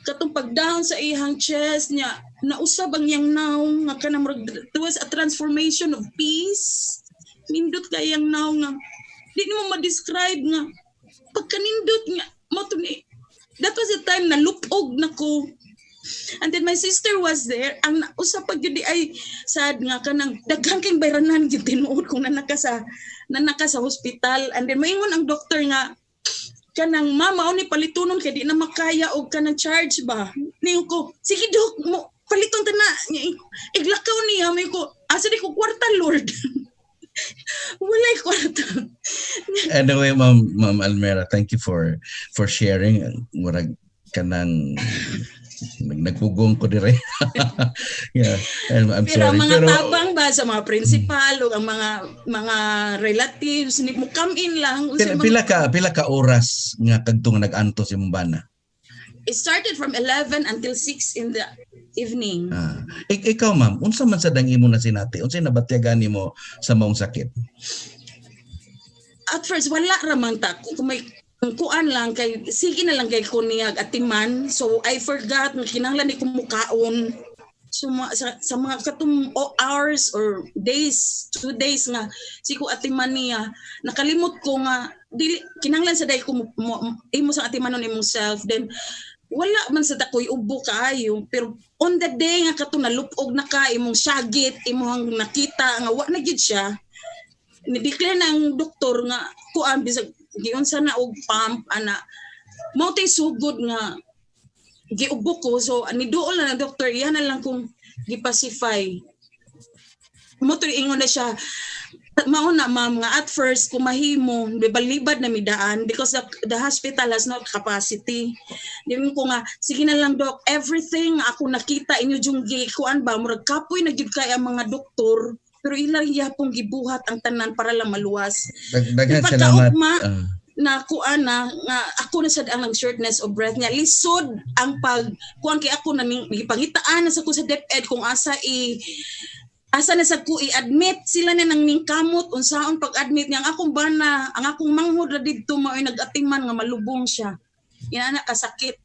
katong pagdown sa iyang chest niya, nausab ang iyang naw nga kanang there was a transformation of peace. Nindot kayang naw nga di mo ma-describe nga pagkanindot nga mo to ni. That was the time na lupog na ko. And then my sister was there. Ang usa pag yun ay sad nga kanang daghang kang bayranan gyud tinuod kung nanaka sa hospital. And then moingon ang doktor nga kanang mama ni palitunon kay di na makaya og kanang charge ba. Niyo ko, sige dok mo paliton ta na. Iglakaw niya may ko asa di ko kwarta Lord. Walay kwarta. Anyway, Ma'am Almera, thank you for sharing. Murag kanang nagpugong ko dire. Yeah, I'm pero sorry. mga tabang ba sa mga principal o ang mga relatives ni mo come in lang. Pila ka oras nga kadtong nag-anto si Mbana? It started from 11 until 6 in the evening. Ikaw ma'am, unsa man sa dang imo na sinati? Unsay nabatyagan nimo sa maong sakit? At first wala ra man ta kung may kuan lang kay sige na lang kay ko niyag atiman, so I forgot nga kinahanglan ni kumukaon. So sa mga katum hours or days, 2 days nga siko atiman niya, nakalimot ko nga dili kinahanglan sa day ko imo sa atimanon imong self, then wala man sa dakoy ubo kaayo, pero on the day nga kato nalupog na ka imong syagit, imong nakita nga wa na gyud siya, ni-declare na ang doktor nga kuan bisag giyon sana og pump ana mo tay sugod nga giubo ko, so ani duol na doktor iyan na lang kung gipacify mo to ingon na siya mao na ma'am nga at first kung mahimo libad na midaan because the hospital has no capacity. Din ko nga sige na lang dok, everything ako nakita inyo jung kuan ba murag kapoy na gyud kay ang mga doktor, pero ilang yapong gibuhat ang tanan para lang maluwas. Daghan salamat. Na kuan na nga ako na sad ang shortness of breath niya, lisod ang pag kuan kay ako na gipangitaan na sa ko sa DepEd kung asa na sa ko i-admit sila na nang mingkamot unsaon pag-admit niya ang akong bana, ang akong manghod ra didto mao nagatiman nga malubong siya. Ina na kasakit.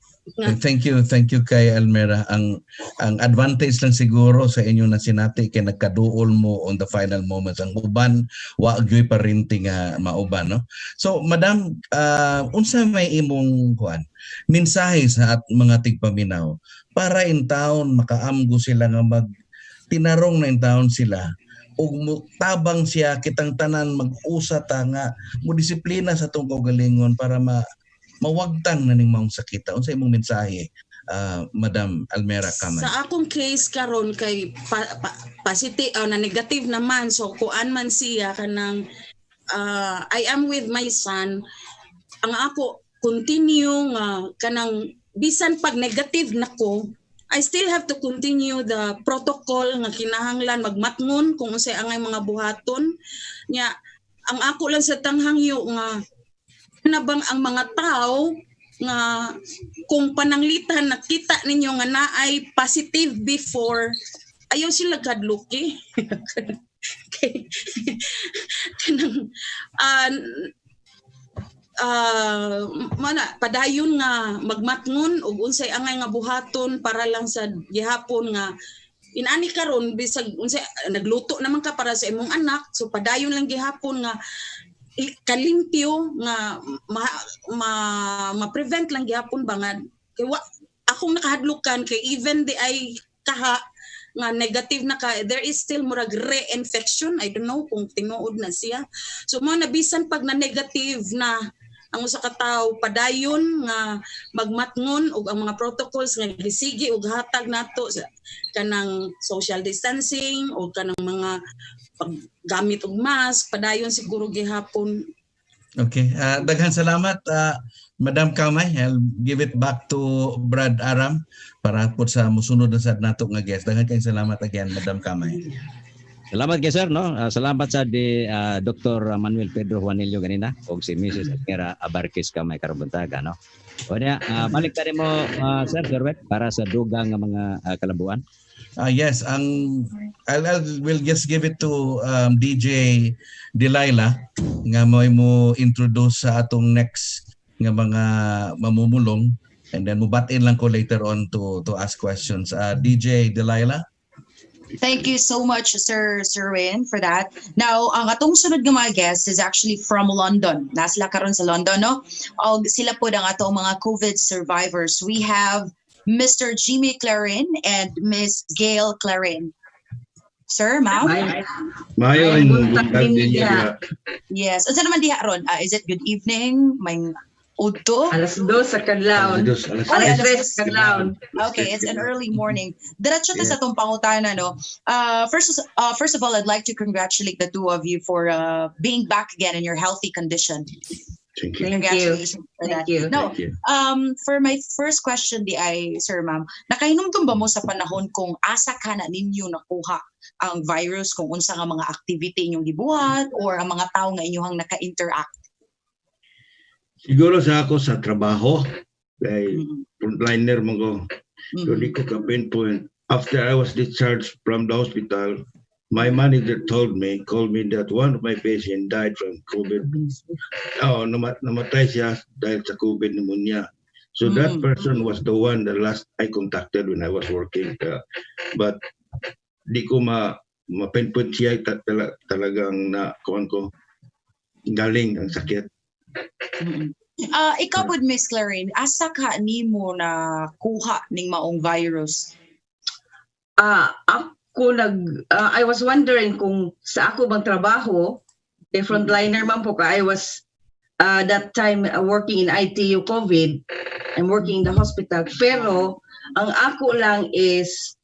Thank you kay Almera. Ang advantage lang siguro sa inyo na sinati kay nagkaduol mo on the final moments. Ang uban wa gyud pa rin nga mauban, no? So madam, unsa may imong kuan mensahe sa mga tigpaminaw para in town makaamgo sila nga tinarong na in town sila ug tabang siya kitang tanan mag-usa ta nga mo disiplina sa tong kaugalingon para mawagtang na ning maong sakita. Unsa imong mensahe, Madam Almera Kamay? Sa akong case karon kay positive na negative naman, so kuan man siya kanang I am with my son. Ang ako continue nga kanang bisan pag negative nako, I still have to continue the protocol nga kinahanglan magmatngon kung unsay angay mga buhaton nya. Ang ako lang sa tanghangyo nga nabang ang mga tao nga kung pananglitan nakita ninyo nga naay positive before, ayaw sila kadluki. Kanang padayon nga magmatngon og unsay angay nga buhaton para lang sa gihapon nga inani karon bisag unsay nagluto naman ka para sa imong anak, so padayon lang gihapon nga kalimpyo nga ma-prevent lang gyapon ba nga kay akong nakahadlukan kay even di ay kaha nga negative na ka, there is still murag re-infection. I don't know kung tinuod na siya, so mo nabisan pag na negative na ang usa ka tawo padayon nga magmatngon og ang mga protocols nga gisigi og hatag nato sa kanang social distancing o kanang mga paggamit og mask, padayon siguro gihapon. Okay, daghan salamat Madam Kamay. I'll give it back to Brad Aram para po sa musunod na sad nato nga guest. Daghan kay salamat again, Madam Kamay. Salamat kay sir, no? Salamat sa Dr. Manuel Pedro Juanillo ganina og si Mrs. Almera Abarquez Kamay karong buntaga, no? O niya, balik ta mo sir Gerwet para sa dugang nga mga kalabuan. Yes, we'll just give it to DJ Delilah nga mo introduce sa atong next nga mga mamumulong, and then mubat-in lang ko later on to ask questions. DJ Delilah. Thank you so much, Sir Win, for that. Now, ang atong sunod nga mga guest is actually from London. Nasila karon sa London, no? Og sila po ang atong mga COVID survivors. We have Mr. Jimmy Clarin and Miss Gail Clarin. Sir, ma'am? Mayon buntag din diha. Yes. Unsa naman diha ron? Is it good evening? May udto? Alas 2 sa kadlawon. Alas 3 sa kadlawon. Okay, it's an early morning. Diretso ta sa itong pangutana, no? First of all, I'd like to congratulate the two of you for being back again in your healthy condition. Thank you. Congratulations for that. Thank you. Now, Thank you. for my first question di ay, Sir Ma'am, nakahinumdum ba mo sa panahon kung asa ka na ninyo nakuha ang virus, kung unsa nga mga activity inyong gibuhat or ang mga tao nga inyong naka-interact? Siguro sa ako sa trabaho, kay frontliner mo ko. So di ko ka-pinpoint. After I was discharged from the hospital, my manager called me that one of my patients died from COVID. Oh, namatay siya dahil sa COVID pneumonia. So that person was the one that last I contacted when I was working. But di ko ma-pinpoint siya talagang na kuwan ko galing ang sakit. Ikaw pod, Miss Clarin, asa ka nimo na kuha ning maong virus? I was wondering kung sa ako bang trabaho, frontliner man po ka, I was that time working in ITU COVID. I'm working in the hospital. Pero ang ako lang is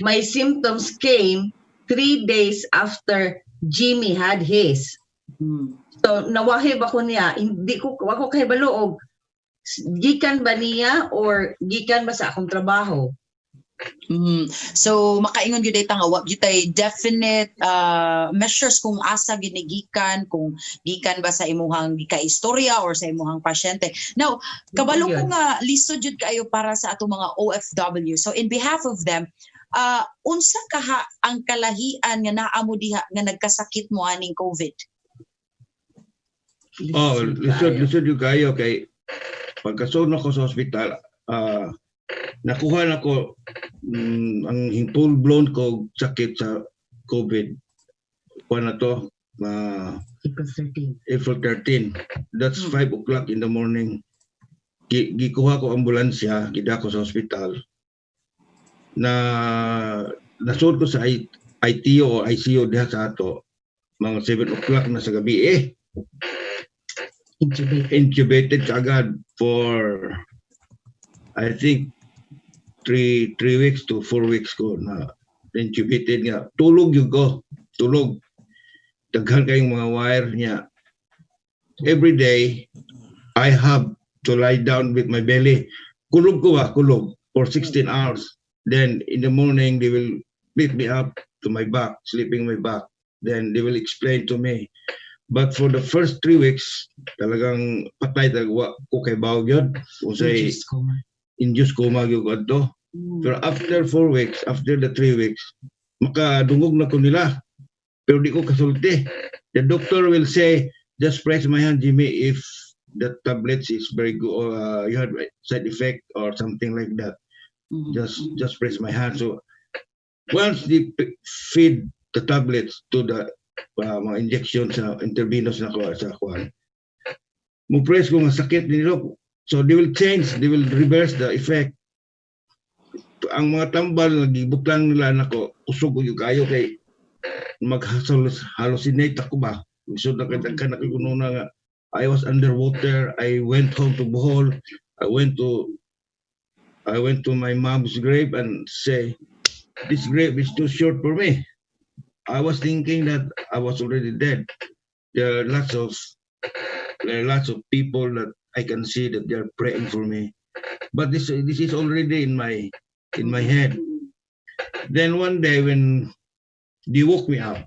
my symptoms came 3 days after Jimmy had his. So nawahib ako niya, hindi ko ako kahibalo og gikan ba niya or gikan ba sa akong trabaho. So makaingon gyud ta nga wa gyud tay definite measures kung asa ginigikan, kung gikan ba sa imuhang gika-istorya or sa imuhang pasyente. Now, kabalo ko nga lisod jud kayo para sa ato mga OFW. So in behalf of them, unsa kaha ang kalahian nga naa mo diha nga nagkasakit mo aning COVID? Oh, lisod yung kayo kay pagkasunod ako sa hospital, nakuha na ko ang full-blown ko sakit sa COVID. Kuha na to, April 13. That's 5 o'clock in the morning. Gikuha ko ambulansya, gida ko sa hospital. Nasud ko sa ITO o ICU diha sa ato, mga 7 o'clock na sa gabi Intubated agad for I think 3 weeks to 4 weeks ko na intubated nga. Tulog yung ko. Tulog. Daghan kayong mga wire niya. Every day, I have to lie down with my belly. Kulog ko kulog for 16 hours. Then in the morning, they will lift me up to my back, sleeping my back. Then they will explain to me. But for the first 3 weeks, talagang patay talaga ko kay bawag yun. Kung say, induced coma yung to. Pero after 4 weeks, after the 3 weeks, makadungog na ko nila. Pero di ko kasulti. The doctor will say, just press my hand, Jimmy, if the tablets is very good, or you had side effect or something like that. Just press my hand. So once they feed the tablets to the mga injection sa intravenous na ko sa kuan, mo press ko nga sakit nilo. So they will change, they will reverse the effect. Ang mga tambal nagibutang nila nako, usog ko yung kayo kay mag-hallucinate ako ba. So nakita kuno na nga I was underwater. I went home to Bohol. I went to my mom's grave and say, this grave is too short for me. I was thinking that I was already dead. There are lots of people that I can see that they are praying for me. But this is already in my head. Then one day when they woke me up,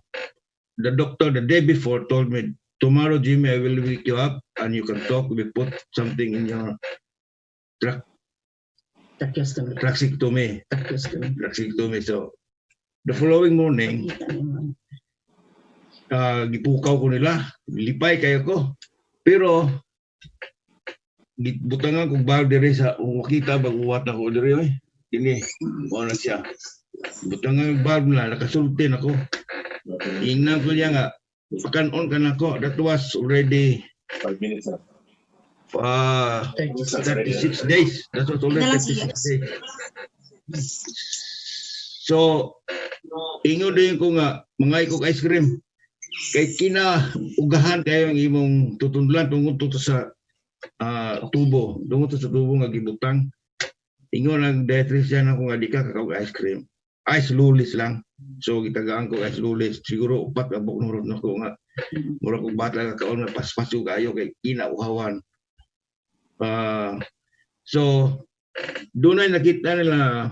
the doctor the day before told me, tomorrow, Jimmy, I will wake you up and you can talk. We put something in your tracheostomy. So the following morning, gipukaw ko nila, lipay kayo ko. Pero butangan kong bag dire sa makita baguwat na ko dire ini mo na siya. Butang ang bulb na, nakasultin ako. Ingnan ko niya nga, pakanon ka na ko. That was already 5 minutes. 36 days. That was already 36 days. So, ingon din ko nga, mga ikog ice cream. Kay kinaugahan kayo ang imong tutundlan tungod to sa tubo. Tungod to sa tubo nga gibutang. Ingon ang dietitian ako nga di ka kakao ice cream. Ice lulis lang. So gitagaan ko ice lulis. Siguro upat ang buknurot na ko nga. Mura kong bata kakaon nga paspasyo kayo kay kinauhawan. So doon ay nakita nila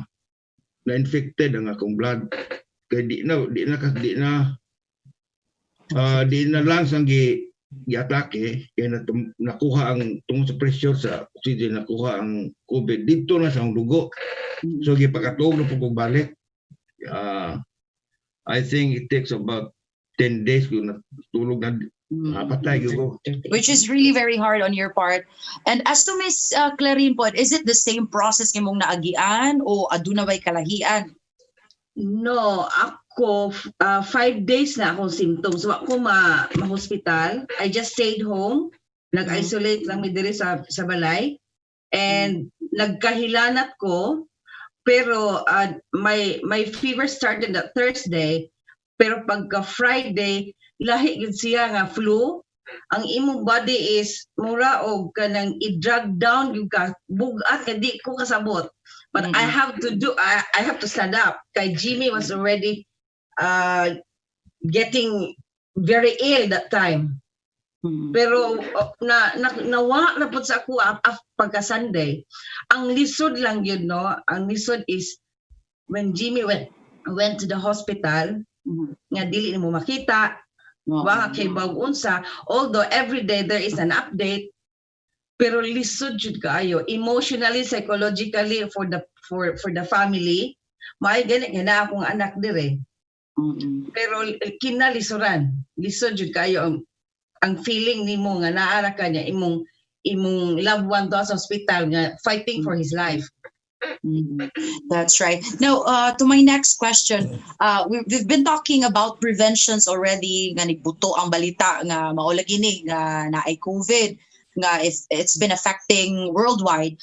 na infected ang akong blood. Kaya di na lang sang gi-atake kaya nakuha ang tungod sa pressure sa oxygen, nakuha ang COVID dito na sa dugo. So gipakatog na po kong balik. I think it takes about 10 days kung natulog na patay ko. Which is really very hard on your part. And as to Miss Clarine po, is it the same process kay mong naagian o aduna bay kalahian? No, ako 5 days na akong symptoms. Wa ko ma-hospital. I just stayed home. Nag-isolate lang mi diri sa balay. And nagkahilanat ko. Pero my fever started that Thursday. Pero pagka Friday, lahi gid siya nga flu. Ang imong body is mura og kanang i-drag down yung ka bugat ka di ko kasabot. But I have to stand up. Kay Jimmy was already getting very ill that time. Pero nawa na po sa ako pagka Sunday. Ang lisod lang yun, no? Ang lisod is when Jimmy went to the hospital, nga dili mo makita, wa kay bag-unsa, although every day there is an update, pero lisod jud kaayo emotionally, psychologically for the family. May gana akong anak dire. Pero kinalisuran, lisod jud kaayo ang feeling nimo nga naara ka niya imong loved one to sa hospital nga fighting for his life. That's right. Now, to my next question, we've been talking about preventions already. Nga nigbuto ang balita nga maulagini nga naay COVID. Nga it's been affecting worldwide.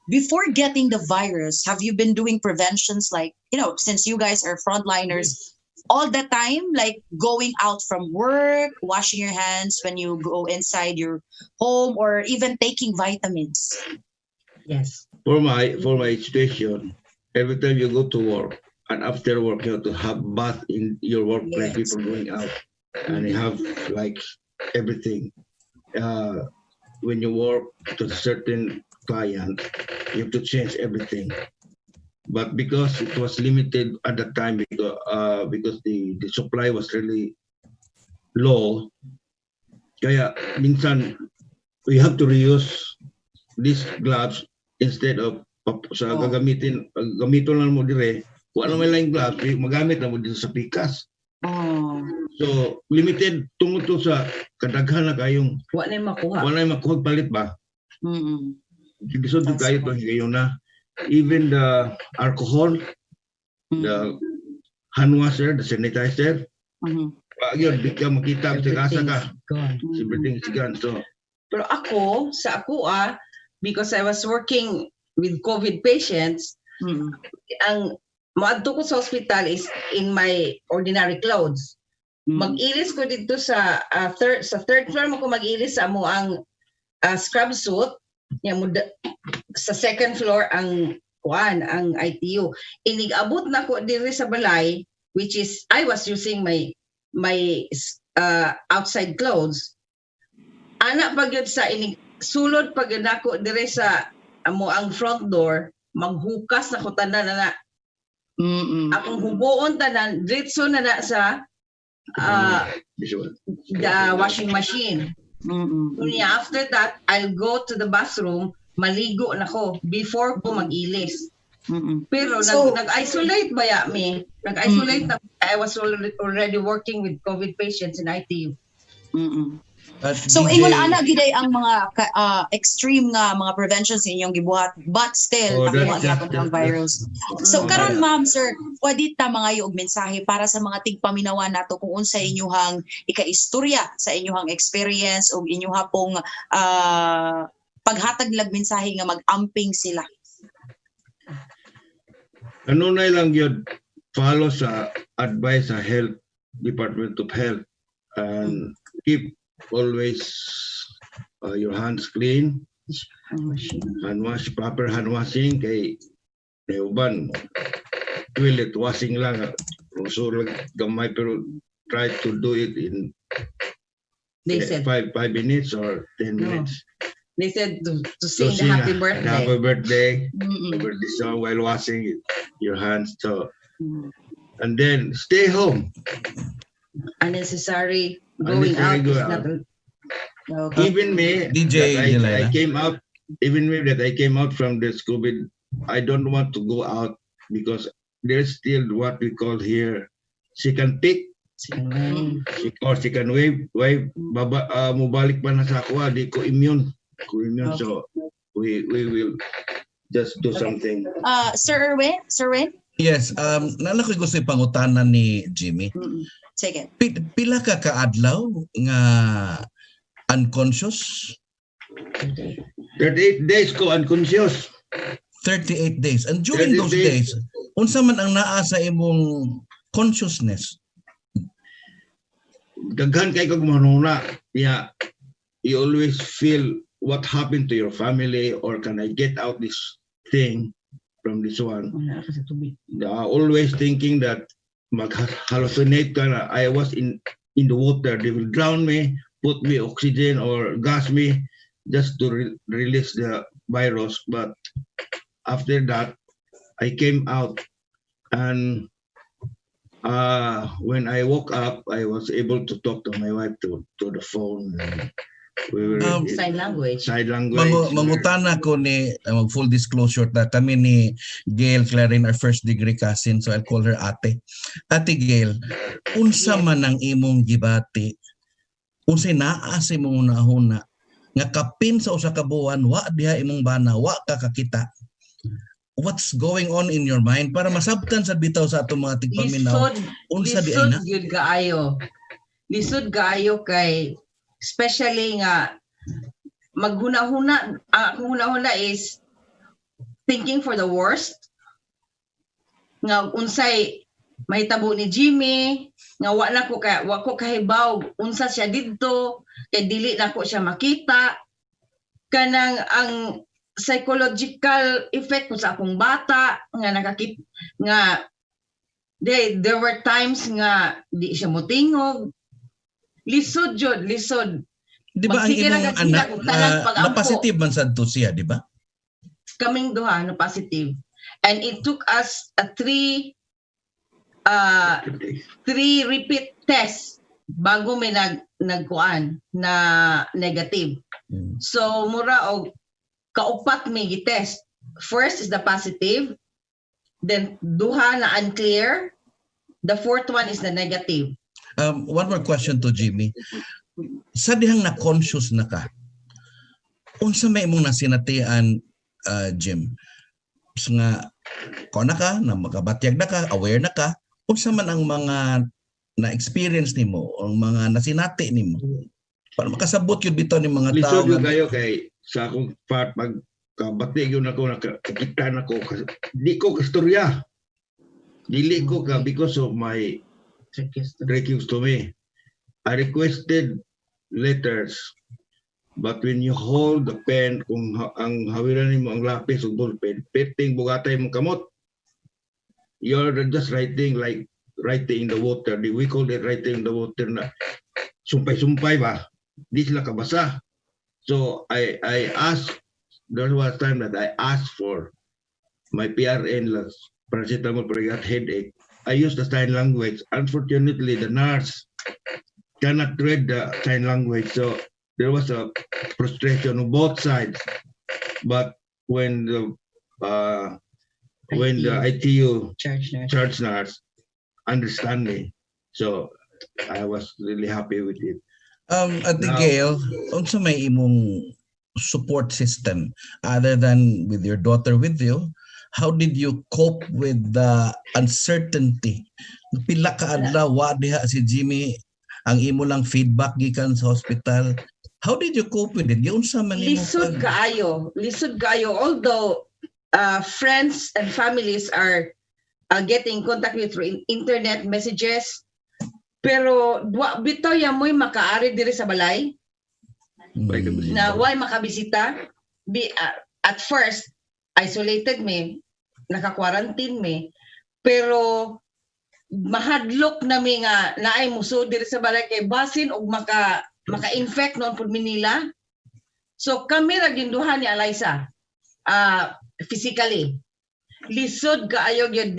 Before getting the virus, have you been doing preventions like, since you guys are frontliners, all the time, like going out from work, washing your hands when you go inside your home, or even taking vitamins? Yes. For my situation, every time you go to work and after work you have to have bath in your workplace. Yes. People going out and you have like everything. When you work to a certain client, you have to change everything. But because it was limited at that time, because the supply was really low, kaya minsan we have to reuse these gloves instead of gamiton lang mo dire. Kung ano may laing gloves, magamit na mo dito sa pikas. So limited tungod to sa kadaghan na kayong wa na makuha palit ba. Bisod kayo to ngayon na. Even the alcohol, the hand washer, the sanitizer, yun, di ka makita sa kasa ka. Everything is gone. So, pero sa ako because I was working with COVID patients, ang maadto ko sa hospital is in my ordinary clothes. Mag-ilis ko dito sa third floor mo ko mag-ilis sa mo ang scrub suit. Sa second floor ang ITU. Inigabot na ko diri sa balay, which is I was using my outside clothes. Ana pagyud sa sulod pag nako diri sa amo ang front door, maghukas na ko tanan na. Akong hubuon tanan diretso na sa the washing machine. After that, I'll go to the bathroom, maligo na ko before ko mag-ilis. Pero nag-isolate ba mi? Nag-isolate na. I was already working with COVID patients in ITU. So ingon ana giday ang mga extreme nga mga preventions inyong gibuhat but still nakuha gyapon ang virus. So karon ma'am sir, pwede ta mga og mensahe para sa mga tigpaminawan nato kung unsa inyuhang ikaistorya sa inyuhang experience o inyuha pong paghatag lag mensahe nga mag-amping sila. Kanunay lang yun, follow sa advice sa Health Department of Health and keep always your hands clean, proper hand washing kay uban toilet washing lang so gamay pero try to do it in They said 5 minutes or 10 minutes. They said to sing the happy birthday. Happy birthday. Birthday song while washing your hands. So, and then stay home. Unnecessary going out is not. Okay. Even me, DJ I came out. Even me that I came out from this COVID, I don't want to go out because there's still what we call here. She can pick. She can wave. Mubalik pa na sa ako. Di ko immune. So we will just do something. Sir Erwin? Yes, nana ko gusto ipangutanan ni Jimmy. Sige. Pila ka kaadlaw nga unconscious? 38 days ko unconscious. 38 days. And during those days, unsa man ang naa sa imong consciousness? Daghan kay kag manuna. Yeah, you always feel what happened to your family or can I get out this thing from this one. Always thinking that mag-hallucinate ka na. I was in the water. They will drown me, put me oxygen or gas me just to release the virus. But after that, I came out and when I woke up, I was able to talk to my wife to the phone. We were Sign language. Mangutana ko ni full disclosure na kami ni Gail Clarin our first degree cousin, so I'll call her ate. Ate Gail, unsa man ang imong gibati? Unsay naa sa imong unahuna nga kapin sa usa ka buwan wa diha imong bana, wa ka kakita. What's going on in your mind para masabtan sa bitaw sa atong mga tigpaminaw? Unsa di ay na? Lisod gaayo kay especially nga maghuna-huna, ang huna-huna is thinking for the worst. Nga unsay mahitabo ni Jimmy, nga wa ko kahibaw unsa siya didto, kay dili na ko siya makita. Kanang ang psychological effect ko sa akong bata nga nga there were times nga di siya motingog. Lisod. Di ba ang imong anak na positive man sadto siya, di ba? Kaming duha na positive. And it took us a 3 repeat test bago may nagkuan na negative. So mura og kaupat may gitest. First is the positive, then duha na unclear, the fourth one is the negative. One more question to Jimmy. Sa dihang na-conscious na ka, unsa may imong nasinatian, Jim? So nga, kung na ka, na makabatyag na ka, aware na ka, unsa man ang mga na-experience nimo o mga nasinati nimo? Para makasabot yun bitaw ni mga tao. Lisod yun kayo kay sa akong part, pagkabatyag yun ako, nakakita na ko, di ko kastorya. Dili ko ka because of my tracheostomy. I requested letters, but when you hold the pen, kung ang hawiran mo ang lapis o ballpen, perting bugatay mong kamot, you're just writing like writing in the water. We call it writing in the water na sumpay-sumpay ba? Di sila kabasa. So I asked, there was time that I asked for my PRN, paracetamol for that headache. I used the sign language. Unfortunately, the nurse cannot read the sign language, so there was a frustration on both sides. But when the ITU charge nurse understand me, so I was really happy with it. Ate Now- Gail, unsa may imong support system other than with your daughter with you? How did you cope with the uncertainty? Pila ka adlaw wa diha si Jimmy ang imo lang feedback gikan sa hospital. How did you cope with it? Giunsa man imo Lisod kaayo. Although friends and families are getting in contact with through internet messages, pero bitaw ya mo'y makaari diri sa balay na why makabisita. At first, isolated me, naka-quarantine me, pero mahadlok nami nga naay muso diri sa balay kay basin og maka-infect noon pud Manila. So kami ra ginduhan ni Eliza physically. Lisod kaayo gyud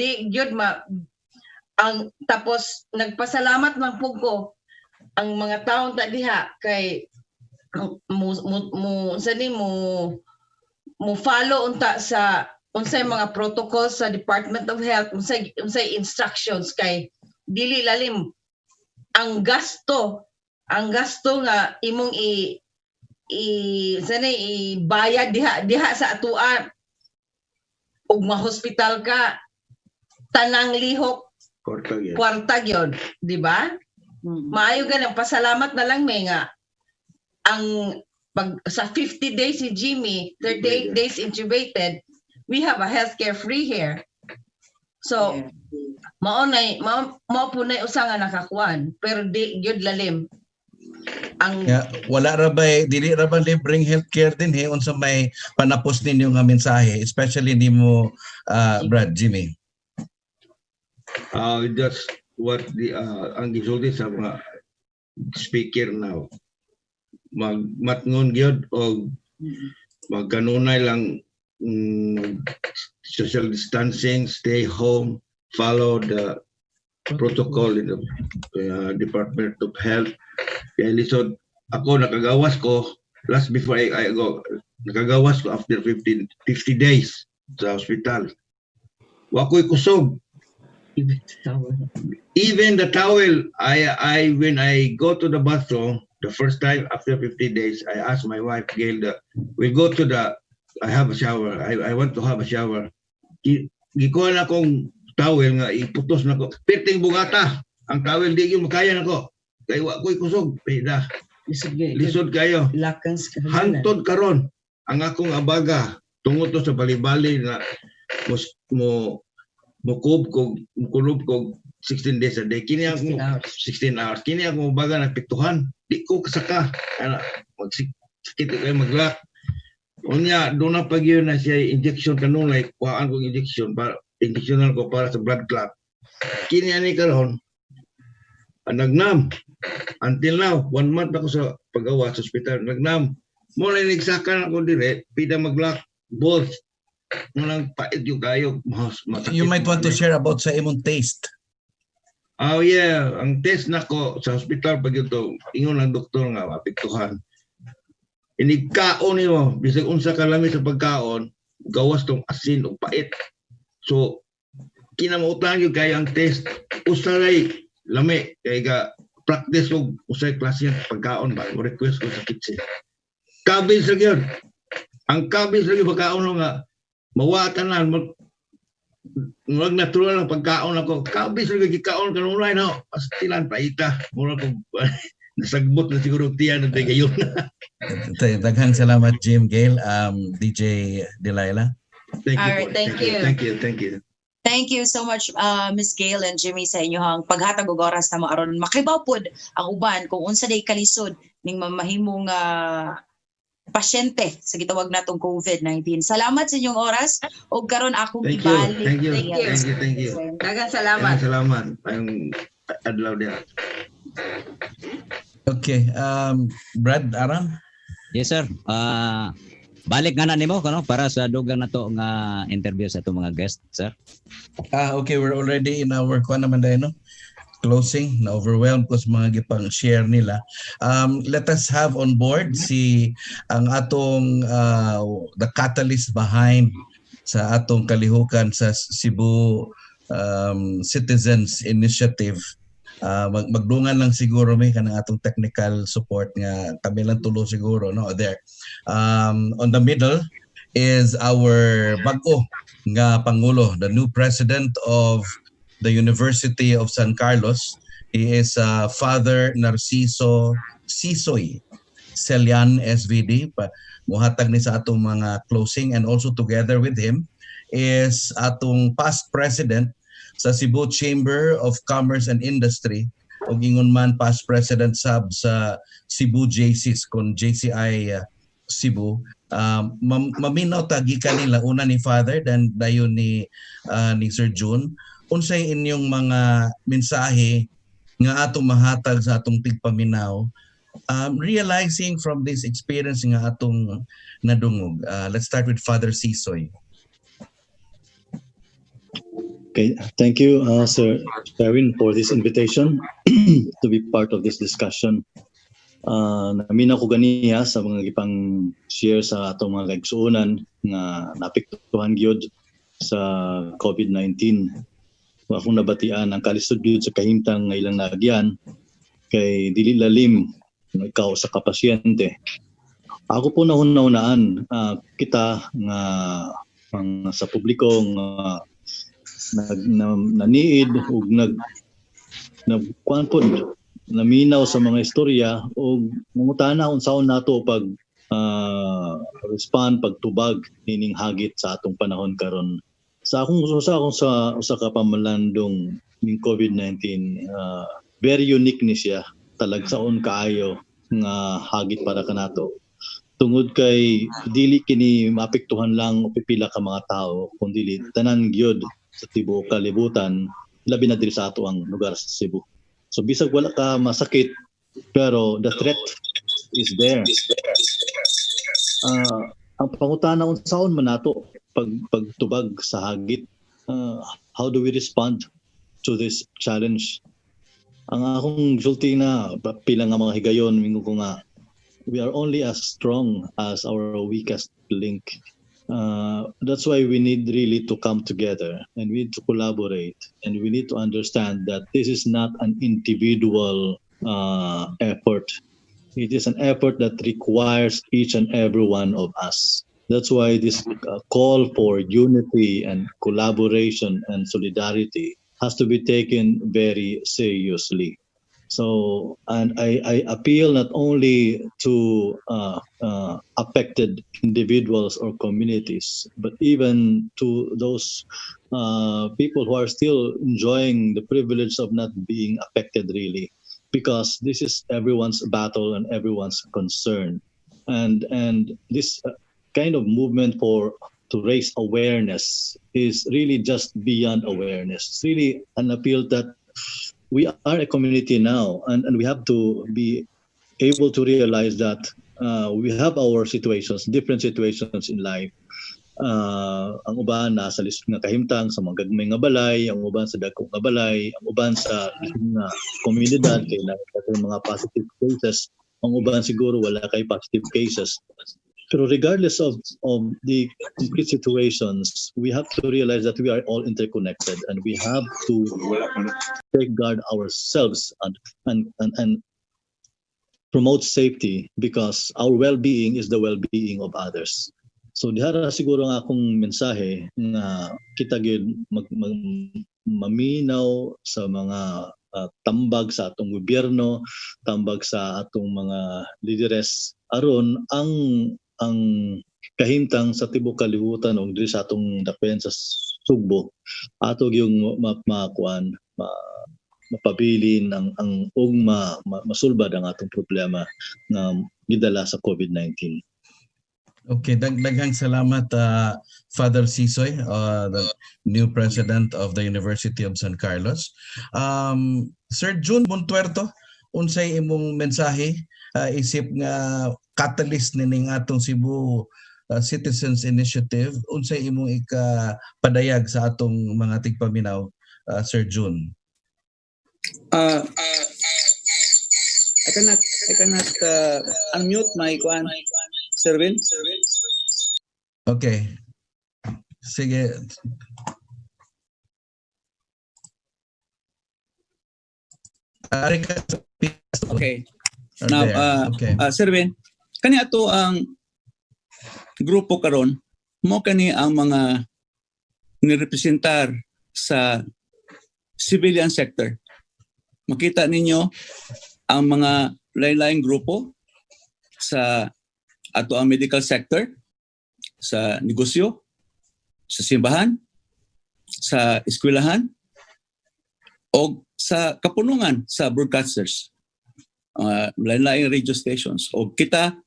ang tapos nagpasalamat man pug ko ang mga taong ta diha kay mo follow unta sa unsay mga protocols sa Department of Health, unsay instructions kay dili lalim ang gasto nga imong ibayad diha sa atuan ug ma-hospital ka tanang lihok kwarta gyud, di ba? Maayo ganang pasalamat na lang may nga ang sa 50 days si Jimmy, 38 days intubated, we have a healthcare free here. So mao punay usa nga nakakuan pero di gyud lalim. Wala ra ba dili ra ba libreng healthcare din unsa may panapos ninyo nga mensahe especially nimo Brad Jimmy? That's what ang gisulti sa mga speaker now. Magmatngon gyud o magkanunay lang social distancing, stay home, follow the protocol in the Department of Health. Kaya lisod ako nakagawas ko last before I go, nakagawas ko after 50 days sa hospital. Wa ko'y kusog. Even the towel, I when I go to the bathroom the first time after 50 days, I asked my wife Gail, we go to I have a shower. I want to have a shower. Gikuha na akong towel nga iputos na ko. Perting bugata. Ang towel di yung makaya na ko. Kaya wa ko'y kusog. Pida. Lisod kayo. Hantod karon ang akong abaga tungod to sa balibali na mukulob ko 16 days a day. Kini ako 16 hours. Kini ako baga nagpiktuhan. Di ko kasaka. Magsakit kayo maglak. Unya doon na pag yun na siya injection kanunay, kuhaan kong injection para injectionan ko para sa blood clot. Kini ani karon nagnam. Until now, 1 month ako sa pag-awa sa hospital. Nagnam. Mula inigsakan ako dire, pida maglak, both. Mulang pait yung kayo. You might want to share about sa imong taste. Oh yeah, ang test nako sa hospital pag ito, ingon ang doktor nga mapiktuhan. Inigkaon nimo, bisag unsa ka lami sa pagkaon, gawas tong asin o pait. So kinamautan gyud kay ang test usaray lami kay ga practice og usay klase ng pagkaon ba o request ko sa kitchen. Kabis ra gyud. Ang kabis ra gyud pagkaon nga mawatanan mag natural ang pagkaon ako. Kabis ra gyud gikaon kanunay no. Pastilan paita. Mura ko nasagbot na siguro tiyan ng gayon. Daghang salamat Jim, Gail, DJ Delilah. Thank you. All right, thank you. Thank you. Thank you so much, Miss Gail and Jimmy, sa inyong paghatag og oras na mo aron makibaw pod ang uban kung unsa day kalisod ning mamahimong pasyente sa gitawag natong COVID-19. Salamat sa inyong oras og karon akong ibalik. Thank you. Daghang salamat. Salamat. Ang adlaw dia. Okay, Brad Aram. Yes sir. Balik nga na nimo para sa dugang nato nga interview sa atong mga guest, sir. Okay, we're already in our closing. Na overwhelmed ko sa mga gipang share nila. Let us have on board ang atong the catalyst behind sa atong kalihukan sa Cebu Citizens Initiative magdungan lang siguro may kanang atong technical support nga kami lang tulo siguro no there. On the middle is our bago nga pangulo, the new president of the University of San Carlos. He is Father Narciso Sisoy Celian SVD. Muhatag ni sa atong mga closing, and also together with him is atong past president sa Cebu Chamber of Commerce and Industry, o ingon man past president sab sa Cebu JCs kon JCI Cebu. Maminaw tagi kanila una ni Father dan dayon ni Sir June. Unsay inyong mga mensahe nga atong mahatag sa atong tigpaminaw, realizing from this experience nga atong nadungog. Let's start with Father Sisoy. Okay, thank you, Sir Sherwin, for this invitation to be part of this discussion. Naminaw ko ganiya sa mga gipang share sa atong mga kaigsuonan nga napiktuhan gyud sa COVID-19. Akong nabatian ang kalisod gyud sa kahimtang nga ilang nagyan kay dili lalim ikaw sa kapasyente. Ako po nauna-unaan kita nga sa publiko nga naniid ug naminaw sa mga istorya ug mangutana unsaon nato pag respond pagtubag nining hagit sa atong panahon karon. Sa usa ka pamalandong ning COVID-19, very unique ni siya, talagsaon kaayo nga hagit para kanato. Tungod kay dili kini maapektuhan lang o pipila ka mga tao, kundi tanan gyud sa tibuok kalibutan, labi na diri sa ato ang lugar sa Cebu. So bisag wala ka masakit, pero the threat is there. Ang pangutana unsaon man nato pagtubag sa hagit, how do we respond to this challenge? Ang akong sulti na pila nga mga higayon mingo ko nga, we are only as strong as our weakest link. That's why we need really to come together and we need to collaborate, and we need to understand that this is not an individual effort. It is an effort that requires each and every one of us. That's why this call for unity and collaboration and solidarity has to be taken very seriously. So, and I appeal not only to affected individuals or communities, but even to those people who are still enjoying the privilege of not being affected really, because this is everyone's battle and everyone's concern. And this kind of movement to raise awareness is really just beyond awareness. It's really an appeal that we are a community now, and we have to be able to realize that we have our situations, different situations in life. Ang uban nasa lisod nga kahimtang sa mga gagmay nga balay, ang uban sa dagkong nga balay, ang uban sa nga komunidad kay nakay mga positive cases, ang uban siguro wala kay positive cases. Pero regardless of the complete situations, we have to realize that we are all interconnected, and we have to safeguard ourselves and promote safety, because our well-being is the well-being of others. So dihara siguro nga akong mensahe nga kita gyud maminaw sa mga tambag sa atong gobyerno, tambag sa atong mga lideres aron ang kahimtang sa tibuok kalibutan ug diri sa atong dakpen sa Sugbo ato gyung mapabilin ang masulbad ang atong problema nga gidala sa COVID-19. Okay, daghang salamat Father Sisoy, the new president of the University of San Carlos. Sir June Montuerto, unsay imong mensahe isip nga catalyst nining atong Cebu Citizens Initiative, unsay imong ikapadayag sa atong mga tigpaminaw, Sir June? I cannot unmute my Sherwin. Okay. Sige. Ari ka sa Okay. Are Now, there. Okay. Sir Ben, kani ato ang grupo karon mo kani ang mga nirepresentar sa civilian sector. Makita ninyo ang mga lain-laing grupo sa ato ang medical sector, sa negosyo, sa simbahan, sa eskwelahan, o sa kapunungan sa broadcasters, lain-laing radio stations. O kita,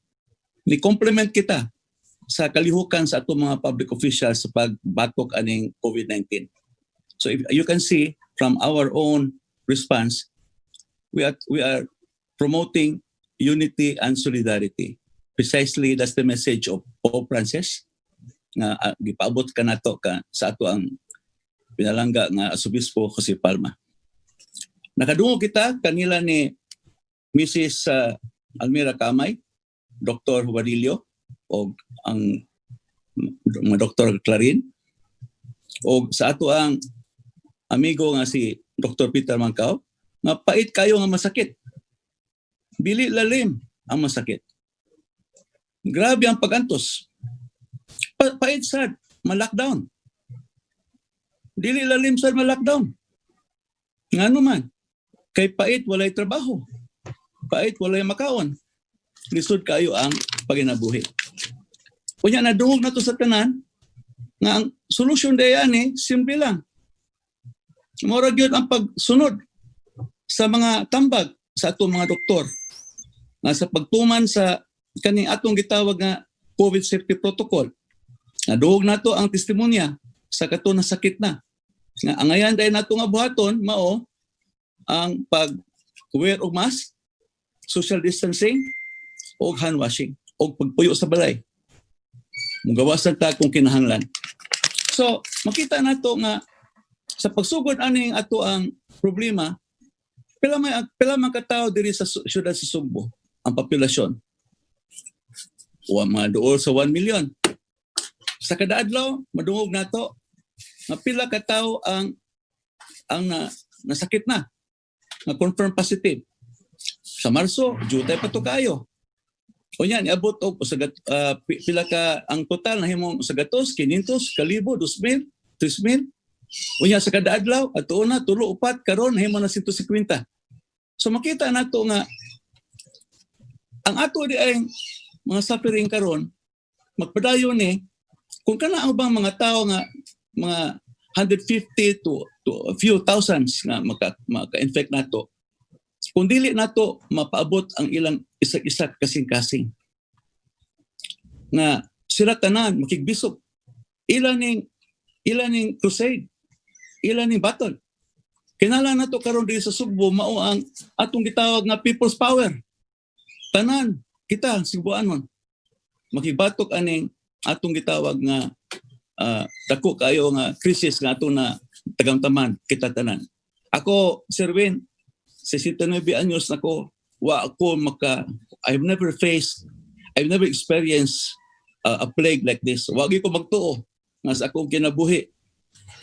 ni-complement kita sa kalihukan sa ato mga public officials sa pagbatok aning COVID-19. So if you can see from our own response, we are promoting unity and solidarity. Precisely that's the message of Pope Francis nga gipaabot ka nato ka sa ato ang pinalangga nga Arsobispo Jose Palma. Nakadungog kita kanila ni Mrs. Almira Camay, Dr. Juanillo, o ang mga Dr. Clarin, o sa ato ang amigo nga si Dr. Peter Mancao, nga pait kayo nga masakit. Dili lalim ang masakit. Grabe ang pagantos. Pait sad, ma-lockdown. Dili lalim sad ma-lockdown. Ngano man, kay pait walay trabaho. Pait walay makaon. Lisod kayo ang paginabuhi. Kunya nadungog na to sa tanan nga ang solusyon dayan simple lang. Mura gyud ang pagsunod sa mga tambag sa atong mga doktor nga sa pagtuman sa kaning atong gitawag nga COVID safety protocol. Nadungog nato ang testimonya sa kato na sakit na. Nga angayan dahil nato nga buhaton mao ang pag-wear og mask, social distancing, o hand washing, o pagpuyo sa balay. Mugawasan ta kung kinahanglan. So, makita nato nga sa pagsugod aning ato ang problema, pila man katao diri sa syudad sa Sugbo ang populasyon. Mga duol sa 1 million. Sa kada adlaw, madungog nato nga pila ka tawo ang nasakit na, nga confirm positive. Sa Marso, jutay pa to kayo. O yan, iabot og pila ka ang total na himong sa gatos, 500, 1,000, 2,000, 3,000. O yan, sa kada adlaw, at una, tulo, upat, karon himo na 150. So makita nato nga ang ato di ay mga suffering karon magpadayon kung kana ang bang mga tao nga mga 150 to a few thousands nga maka-infect nato, kung dili nato mapaabot ang ilang isa-isa kasing-kasing nga sila tanan makigbisog ilaning crusade, ilaning battle. Kinahanglan nato karon diri sa Sugbo mao ang atong gitawag nga people's power. Tanan kita Sugboanon makibatok aning atong gitawag nga dako kayo nga krisis nga ato na tagamtaman kita tanan. Ako, Sir Win, 69 anyos nako, I've never experienced a plague like this. Wagi ko magtuo nga sa akong kinabuhi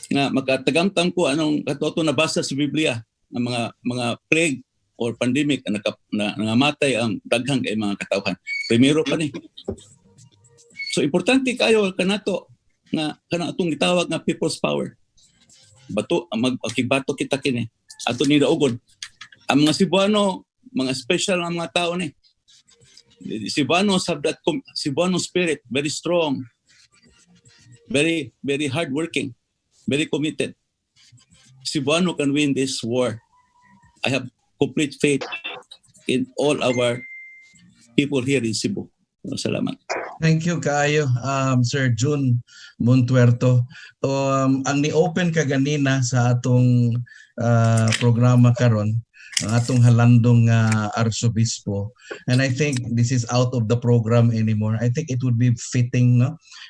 nga makatagamtam ko anong katoto nabasa sa Biblia nga mga plague or pandemic na nangamatay ang daghang kay mga katawhan. Primero pa ni. So importante kayo kanato nga kana atong gitawag nga people's power. Magkibato kita kini. Ato ni daogon. Ang mga Cebuano, mga special ang mga tao ni. Cebuanos have that Cebuano spirit, very strong, very very hardworking, very committed. Cebuano can win this war. I have complete faith in all our people here in Cebu. Salamat. Thank you kaayo, Sir June Montuerto. Ang ni-open ka ganina sa atong programa karon, ang atong halandong Arsobispo. And I think this is out of the program anymore. I think it would be fitting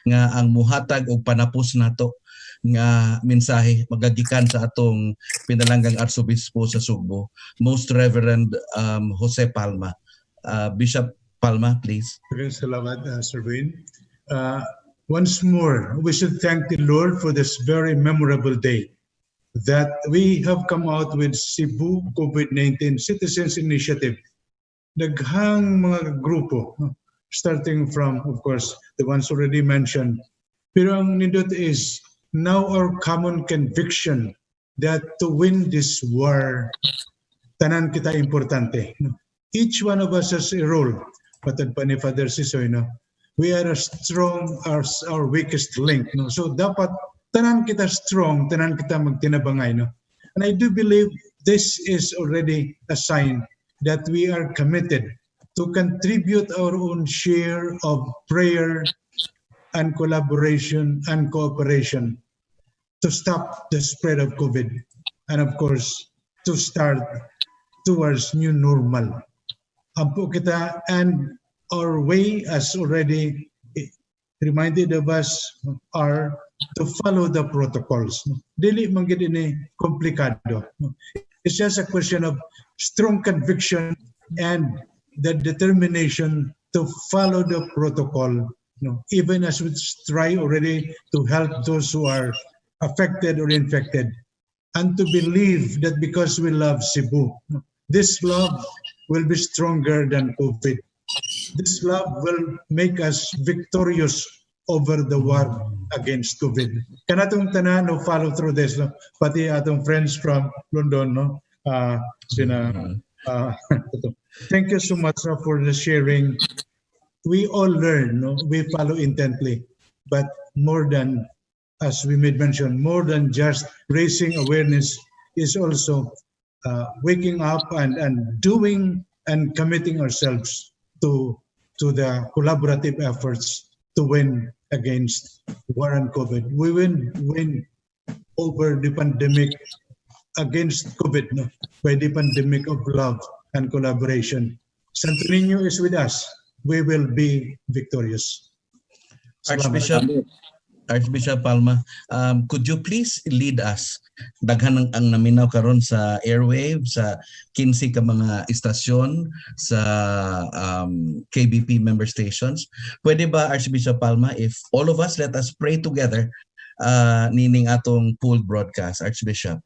nga ang muhatag og panapos nato nga mensahe magagikan sa atong pinalanggang Arsobispo sa Sugbo, Most Reverend Jose Palma. Bishop Palma, please. Salamat, Sir Wayne. Once more, we should thank the Lord for this very memorable day. that we have come out with Cebu COVID-19 Citizens Initiative. Daghang mga grupo, no? Starting from, of course, the ones already mentioned. Pero ang nindot is now our common conviction that to win this war, tanan kita importante. No? Each one of us has a role. Patad pa ni Father Sisoy, no? We are as strong as our weakest link. No? So dapat tanan kita strong, tanan kita magtinabangay. No? And I do believe this is already a sign that we are committed to contribute our own share of prayer and collaboration and cooperation to stop the spread of COVID. And of course, to start towards new normal. Ampo kita, and our way, as already reminded of us, are to follow the protocols. Dili man gid ini komplikado. It's just a question of strong conviction and the determination to follow the protocol, even as we try already to help those who are affected or infected, and to believe that because we love Cebu, this love will be stronger than COVID. This love will make us victorious over the war against COVID. Kanatong tanan no follow through this, no? Pati atong friends from London, no? Thank you so much for the sharing. We all learn, no? We follow intently, but more than, as we made mention, more than just raising awareness is also waking up and doing and committing ourselves to the collaborative efforts to win against war and COVID. We win over the pandemic against COVID, no? By the pandemic of love and collaboration. Santo Niño is with us. We will be victorious. Archbishop Palma, could you please lead us? Daghan ang naminaw karon sa airwave, sa 15 ka mga istasyon, sa KBP member stations. Pwede ba, Archbishop Palma, if all of us, let us pray together nining atong pooled broadcast, Archbishop?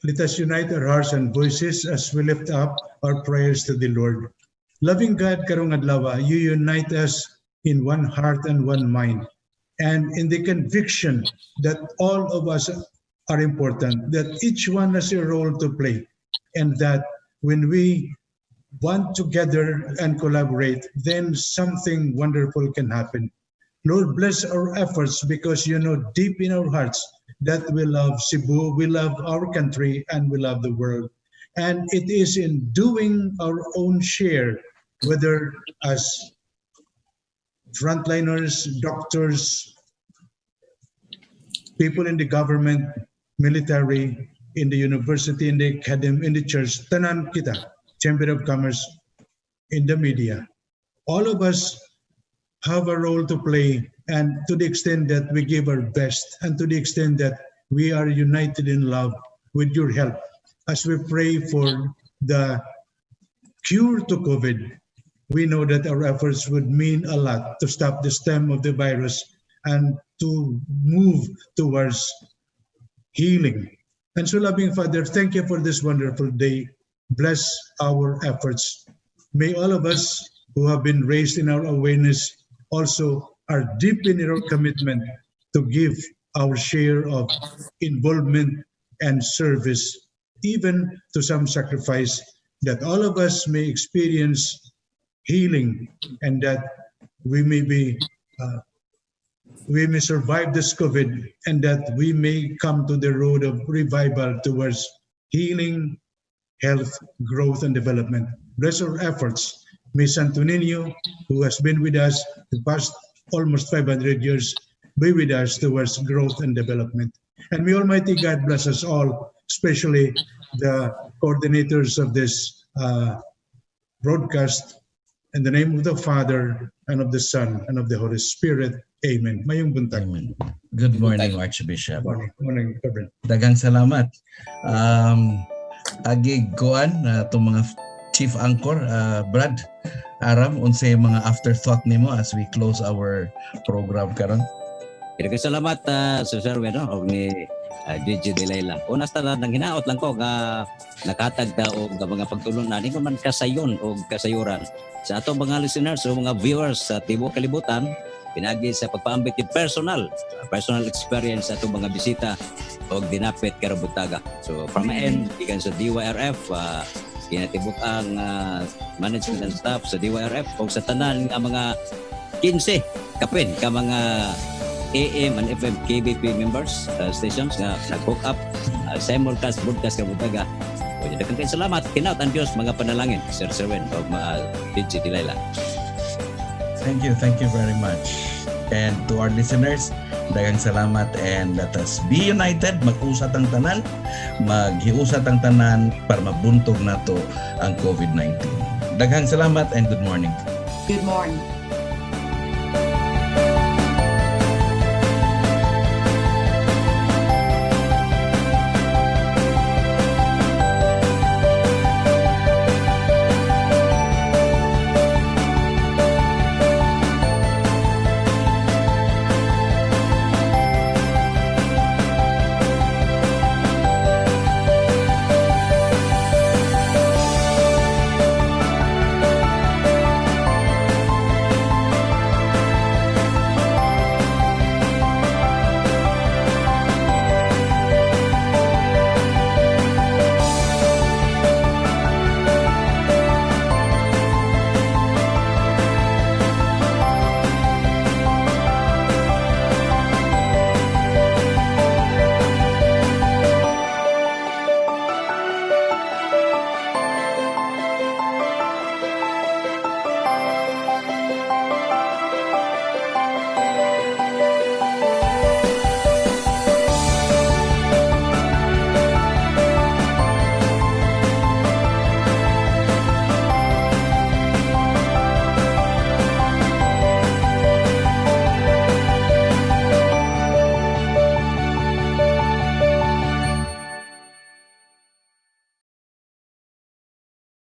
Let us unite our hearts and voices as we lift up our prayers to the Lord. Loving God, karong adlaw, you unite us in one heart and one mind, and in the conviction that all of us are important, that each one has a role to play, and that when we bond together and collaborate, then something wonderful can happen. Lord, bless our efforts, because you know deep in our hearts that we love Cebu, we love our country, and we love the world. And it is in doing our own share, whether as frontliners, doctors, people in the government, military, in the university, in the academy, in the church, tanan kita, Chamber of Commerce, in the media. All of us have a role to play, and to the extent that we give our best, and to the extent that we are united in love with your help, as we pray for the cure to COVID, we know that our efforts would mean a lot to stop the stem of the virus and to move towards healing. And so, loving Father, thank you for this wonderful day. Bless our efforts. May all of us who have been raised in our awareness also are deep in our commitment to give our share of involvement and service, even to some sacrifice, that all of us may experience healing, and that we may survive this COVID, and that we may come to the road of revival towards healing, health, growth, and development. Bless our efforts. May Santo Niño, who has been with us the past almost 500 years, be with us towards growth and development. And may Almighty God bless us all, especially the coordinators of this broadcast. In the name of the Father, and of the Son, and of the Holy Spirit. Amen. Mayong buntag. Amen. Good morning, Archbishop. Morning, Reverend. Dagang salamat. Agi goan itong mga chief anchor, Brad Aram, unsay mga afterthought nimo as we close our program karon? Salamat Sir Serwin, no? Og ni DJ Delilah. Unas ta nang hinaot lang ko nga nakatag ta og mga pagtulunan ko man kasayon o kasayuran sa ato mga listeners o mga viewers sa tibuok kalibutan pinagi sa pagpaambit yung personal experience sa ato mga bisita o dinapit karabutaga. So from my end, ikan sa DYRF, kinatibuk ang management and staff sa DYRF o sa tanan nga mga 15 kapin ka mga AM and FM KBP members stations nga nag-hook up simulcast broadcast karabutaga. O daghang kay salamat, kinaut ang Dios mga panalangin, Sir Serwen o mga DJ Delilah. Thank you very much. And to our listeners, daghang salamat and let us be united, mag-usat ang tanan, maghiusat ang tanan para mabuntog nato ang COVID-19. Daghang salamat and good morning. Good morning.